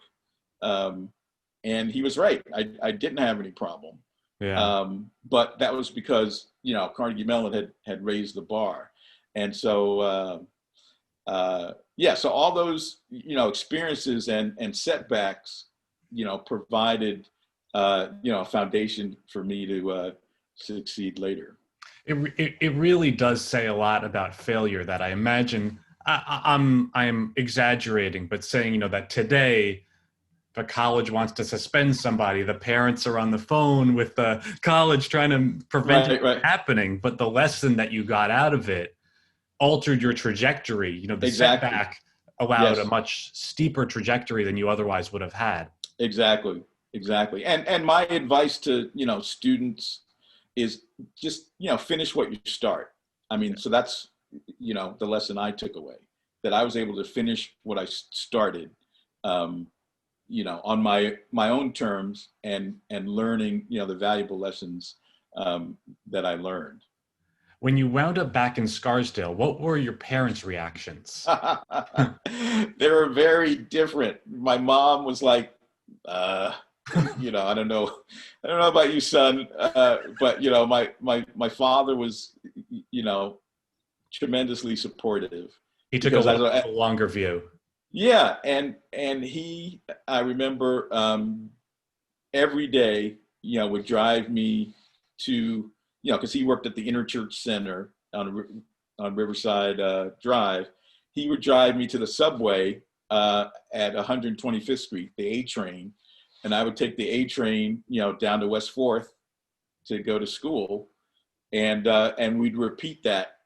And he was right. I didn't have any problem. Yeah. But that was because, Carnegie Mellon had raised the bar. And so, so all those, experiences and setbacks, provided, a foundation for me to succeed later. It really does say a lot about failure, that I imagine I'm exaggerating, but saying, that today, if a college wants to suspend somebody, the parents are on the phone with the college trying to prevent it from happening. But the lesson that you got out of it altered your trajectory. The setback allowed a much steeper trajectory than you otherwise would have had. Exactly. And my advice to, students is just, finish what you start. I mean, so that's, the lesson I took away, that I was able to finish what I started, on my own terms, and learning, the valuable lessons that I learned. When you wound up back in Scarsdale, what were your parents' reactions? They were very different. My mom was like, I don't know about you, son, but my father was, tremendously supportive. He took a longer view. Yeah, and I remember every day, would drive me to, because he worked at the Interchurch Center on Riverside Drive. He would drive me to the subway at 125th Street, the A train, and I would take the A train, down to West 4th to go to school, and we'd repeat that,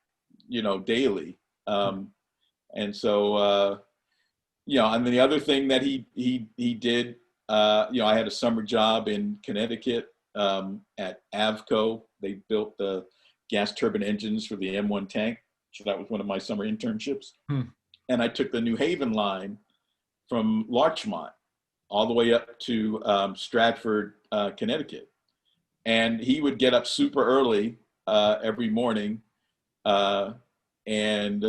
daily. And so, and then the other thing that he did, I had a summer job in Connecticut at Avco. They built the gas turbine engines for the M1 tank. So that was one of my summer internships. And I took the New Haven line from Larchmont all the way up to Stratford, Connecticut. And he would get up super early every morning and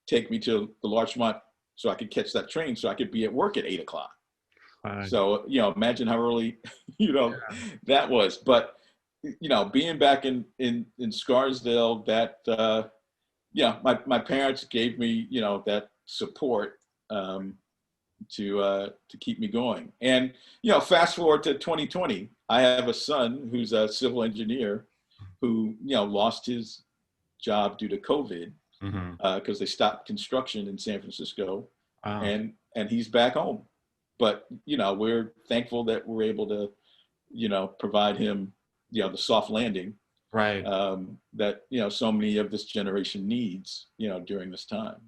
take me to the Larchmont so I could catch that train so I could be at work at 8 o'clock. So, imagine how early, that was. But, being back in Scarsdale, that, my parents gave me, that support to keep me going. And, fast forward to 2020, I have a son who's a civil engineer who, lost his job due to COVID because they stopped construction in San Francisco. And he's back home. But, we're thankful that we're able to, provide him, the soft landing that, so many of this generation needs, during this time.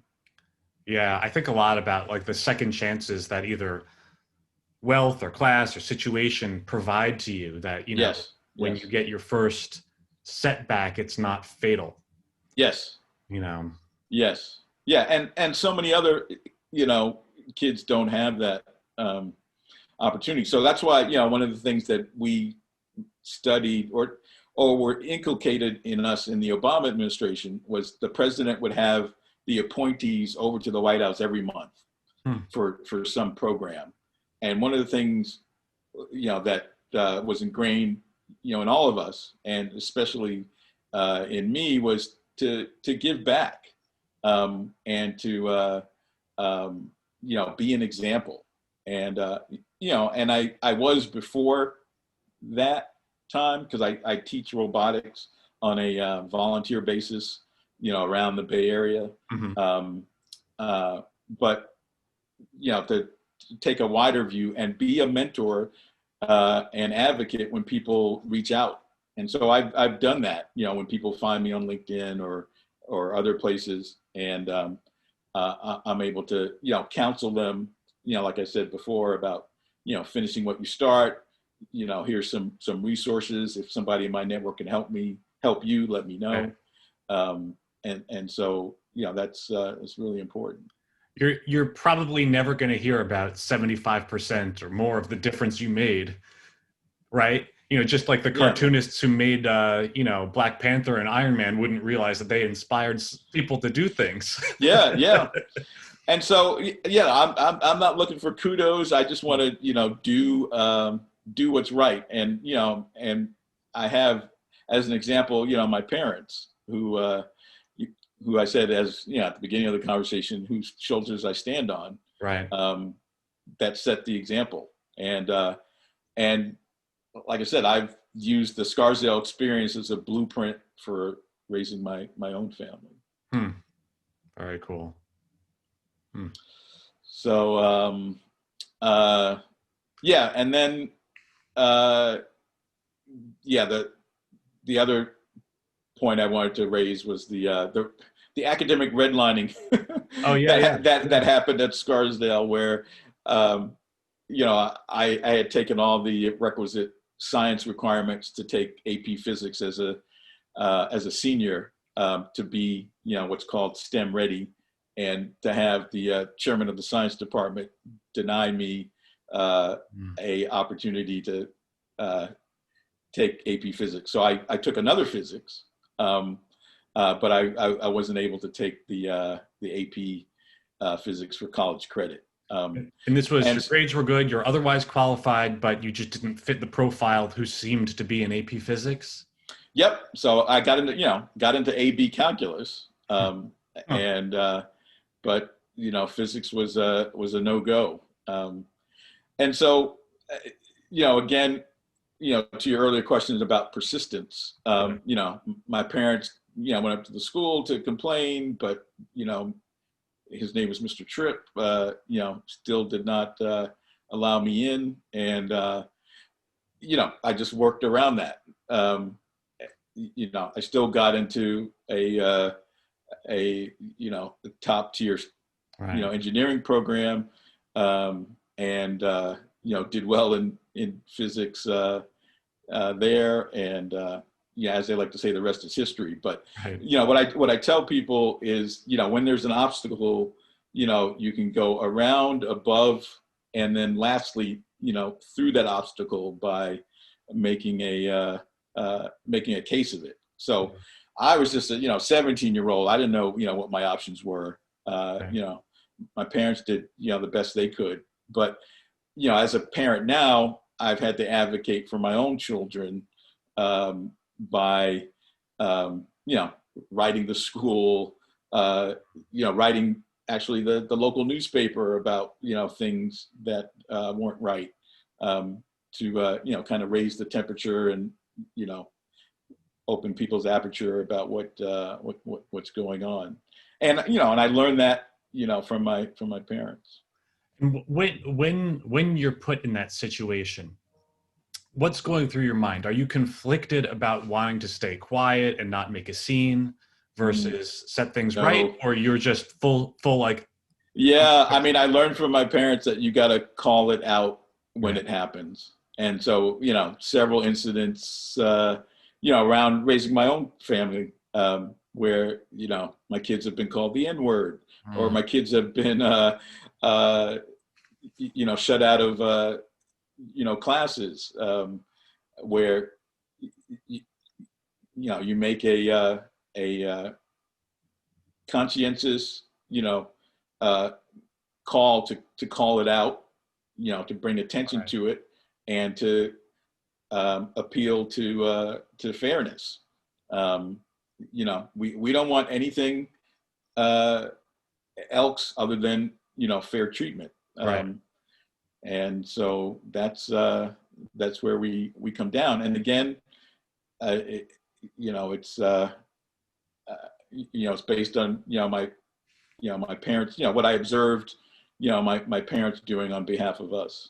Yeah, I think a lot about like the second chances that either wealth or class or situation provide to you that, you know, Yes. when Yes. you get your first setback, it's not fatal, Yes. you know? Yes. Yeah. And so many other, you know, kids don't have that opportunity. So that's why, you know, one of the things that we studied or were inculcated in us in the Obama administration was the president would have the appointees over to the White House every month for some program. And one of the things, you know, that was ingrained, you know, in all of us, and especially in me, was to give back and to you know, be an example. And you know, and I was before that time because I teach robotics on a volunteer basis, you know, around the Bay Area. Mm-hmm. But you know, to take a wider view and be a mentor and advocate when people reach out. And so I've done that, you know, when people find me on LinkedIn or other places, and I'm able to, you know, counsel them, you know, like I said before about, you know, finishing what you start. You know, here's some resources. If somebody in my network can help you, let me know. Right. And so, you know, that's it's really important. You're probably never going to hear about 75% or more of the difference you made, right? You know, just like the Yeah. cartoonists who made, you know, Black Panther and Iron Man wouldn't realize that they inspired people to do things. Yeah. And so, yeah, I'm not looking for kudos. I just want to, you know, do what's right. And, you know, and I have, as an example, you know, my parents who I said, as you know, at the beginning of the conversation, whose shoulders I stand on, Right. that set the example. And like I said, I've used the Scarsdale experience as a blueprint for raising my own family. Very cool. So yeah, and then yeah, the other point I wanted to raise was the academic redlining Oh yeah, that happened at Scarsdale, where you know, I had taken all the requisite science requirements to take AP Physics as a senior, to be, you know, what's called STEM ready, and to have the chairman of the science department deny me a opportunity to take AP Physics. So I took another physics, but I wasn't able to take the AP Physics for college credit. and this was, your grades were good, you're otherwise qualified, but you just didn't fit the profile who seemed to be in AP Physics. Yep. So I got into AB calculus, and but you know, physics was a no-go. And so, you know, again, you know, to your earlier questions about persistence, you know, my parents, you know, went up to the school to complain, but, you know, his name was Mr. Tripp, you know, still did not allow me in. And, you know, I just worked around that. You know, I still got into a you know, top tier, you know, engineering program, and you know, did well in physics there, and yeah, as they like to say, the rest is history. But you know, what I tell people is, you know, when there's an obstacle, you know, you can go around, above, and then lastly, you know, through that obstacle by making a case of it. So I was just a, you know, 17-year-old. I didn't know, you know, what my options were. You know, my parents did, you know, the best they could. But, you know, as a parent now, I've had to advocate for my own children by, you know, writing the school, you know, writing actually the local newspaper about, you know, things that weren't right, to, you know, kind of raise the temperature and, you know, open people's aperture about what's going on. And, you know, and I learned that, you know, from my parents. When you're put in that situation, what's going through your mind? Are you conflicted about wanting to stay quiet and not make a scene versus set things right? Or you're just full like, yeah, I mean, I learned from my parents that you got to call it out when it happens. And so, several incidents, around raising my own family, where, my kids have been called the N-word, or my kids have been, shut out of, classes, where, you make a conscientious, call to call it out, to bring attention to it, and to appeal to fairness. We don't want anything else other than fair treatment. And so that's where we come down. And again, it's it's based on my parents, what I observed, my parents doing on behalf of us.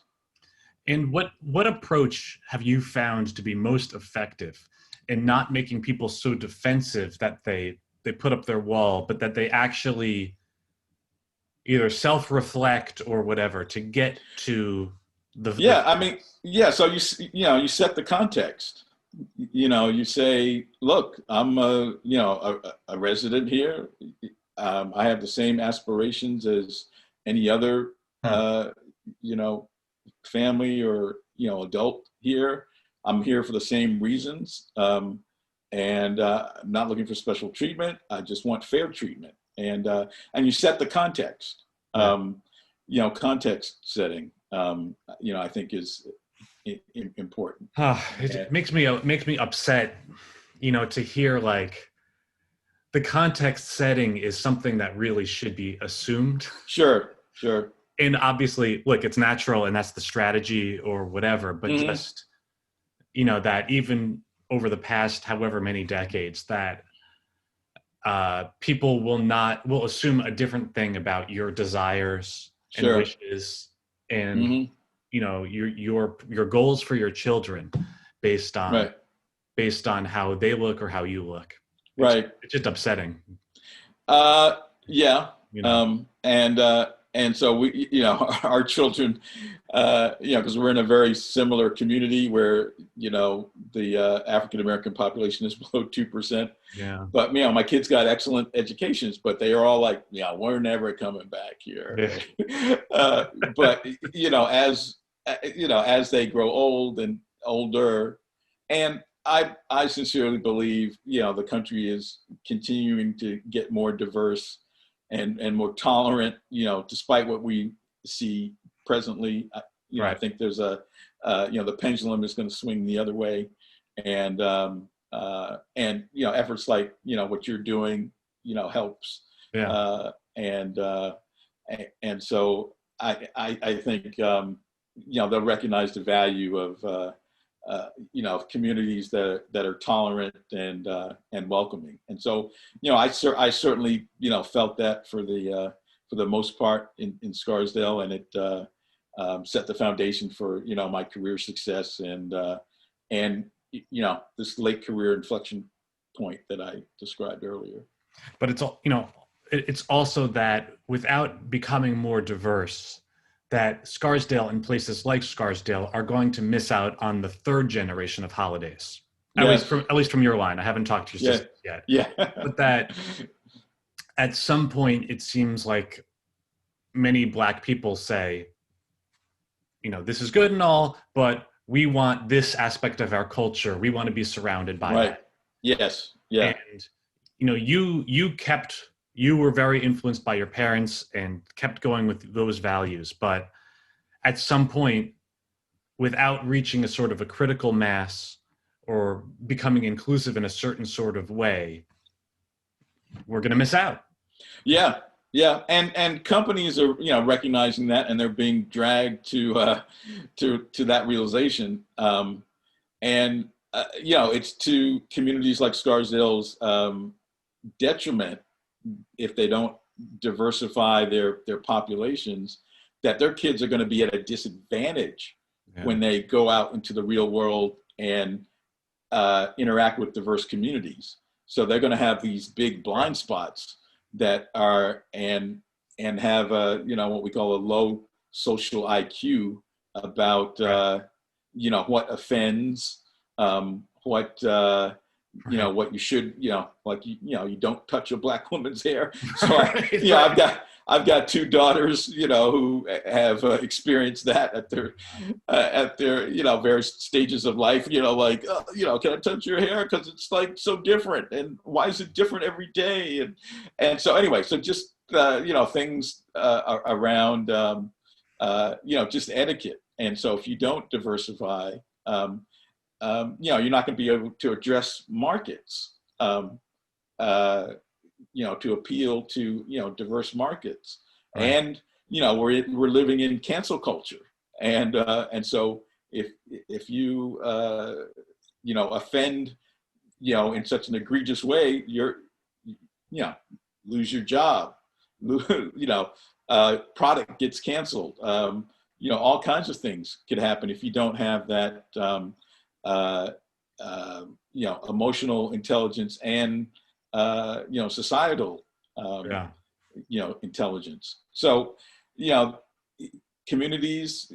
And what approach have you found to be most effective in not making people so defensive that they put up their wall, but that they actually either self-reflect or whatever to get to the so you set the context. You say, look, I'm a resident here. I have the same aspirations as any other family or adult here. I'm here for the same reasons, and I'm not looking for special treatment. I just want fair treatment, and you set the context. Context setting, I think is important. It makes me upset, to hear like the context setting is something that really should be assumed. Sure. And obviously, look, it's natural and that's the strategy or whatever, but just, that even over the past however many decades that people will assume a different thing about your desires and wishes and, your goals for your children based on how they look or how you look. It's just upsetting. And so we, our children, because we're in a very similar community where, the African-American population is below 2%. Yeah. But, my kids got excellent educations, but they are all like, we're never coming back here. Yeah. But, as they grow old and older, and I sincerely believe, the country is continuing to get more diverse and more tolerant, despite what we see presently. I think there's the pendulum is going to swing the other way, and efforts like what you're doing, helps. Yeah. And so I think they'll recognize the value of communities that are tolerant and welcoming. And so, I certainly, felt that for the most part in Scarsdale, and it set the foundation for, my career success and this late career inflection point that I described earlier. But it's all, it's also that without becoming more diverse, that Scarsdale and places like Scarsdale are going to miss out on the third generation of Hollidays. At least from your line. I haven't talked to your sister yet. Yeah. But that at some point it seems like many Black people say, this is good and all, but we want this aspect of our culture. We want to be surrounded by that. Yes. Yeah. And you were very influenced by your parents and kept going with those values. But at some point, without reaching a sort of a critical mass or becoming inclusive in a certain sort of way, we're going to miss out. Yeah. And companies are, recognizing that, and they're being dragged to that realization. It's to communities like Scarsdale's detriment if they don't diversify their populations, that their kids are going to be at a disadvantage when they go out into the real world and interact with diverse communities. So they're going to have these big blind spots that are and have what we call a low social IQ about what offends, what what you should, like you don't touch a black woman's hair. So I've got two daughters, who have experienced that at their various stages of life. Like can I touch your hair because it's like so different, and why is it different every day? And so anyway, so just things around just etiquette. And so if you don't diversify, you're not going to be able to address markets, to appeal to, diverse markets. Right. And, we're living in cancel culture. And so if you, offend, in such an egregious way, lose your job, product gets canceled. All kinds of things could happen if you don't have that, emotional intelligence and, societal, intelligence. So, communities,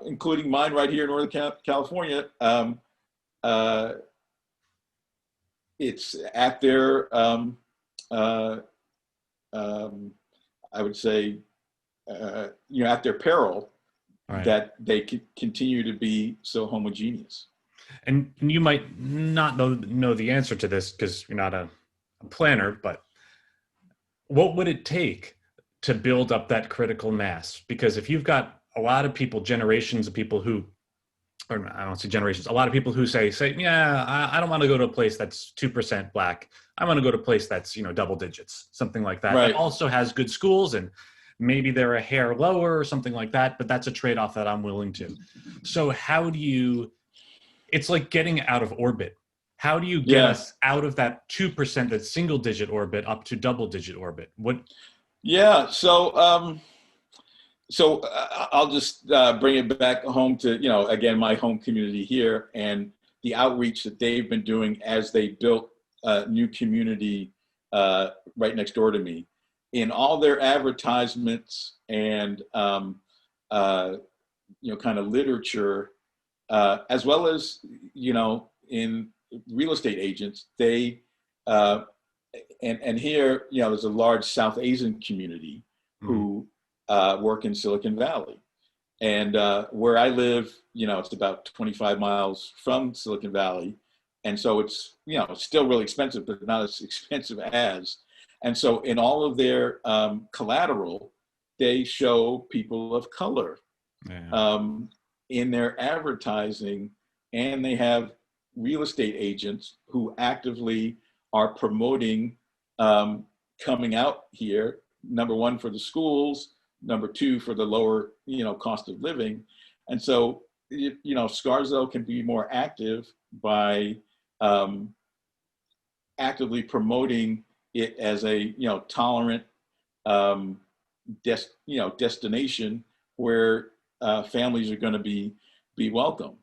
including mine right here in Northern California, it's at their, I would say, at their peril, right, that they continue to be so homogeneous. And you might not know the answer to this because you're not a planner, but what would it take to build up that critical mass? Because if you've got a lot of people, generations of people who, or I don't say generations, a lot of people who say, yeah, I don't want to go to a place that's 2% black. I want to go to a place that's, double digits, something like that. Right. It also has good schools and maybe they're a hair lower or something like that, but that's a trade-off that I'm willing to. So how do you, it's like getting out of orbit. How do you get us out of that 2%, that single digit orbit up to double digit orbit? What? Yeah. So I'll just bring it back home to, again, my home community here and the outreach that they've been doing as they built a new community right next door to me. In all their advertisements and, kind of literature, as well as, in real estate agents, they, and here, there's a large South Asian community who work in Silicon Valley. And where I live, it's about 25 miles from Silicon Valley. And so it's, it's still really expensive, but not as expensive as. And so in all of their collateral, they show people of color in their advertising, and they have real estate agents who actively are promoting coming out here, number one, for the schools, number two, for the lower, cost of living. And so, Scarsdale can be more active by actively promoting it as a tolerant destination where families are going to be welcome.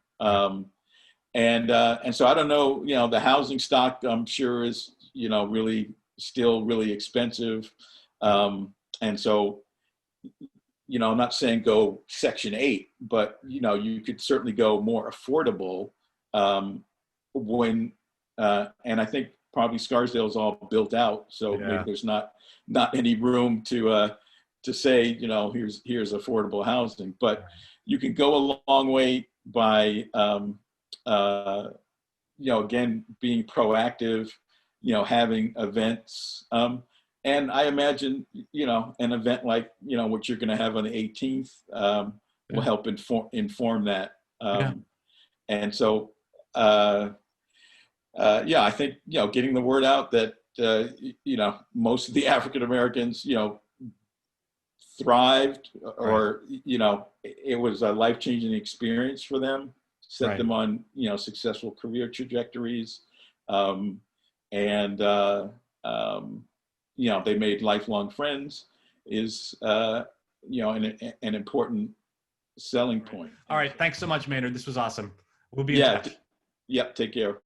And so I don't know, the housing stock, I'm sure, is really still really expensive. And so I'm not saying go Section 8, but you could certainly go more affordable when and I think probably Scarsdale is all built out, so maybe there's not any room to say here's affordable housing, but you can go a long way by again being proactive, having events, and I imagine an event like what you're going to have on the 18th will help inform that, and so. I think, getting the word out that, most of the African Americans, thrived or, it was a life-changing experience for them, set them on, successful career trajectories. And they made lifelong friends is, an important selling point. All right. Thanks so much, Maynard. This was awesome. We'll be in touch. Yep. Take care.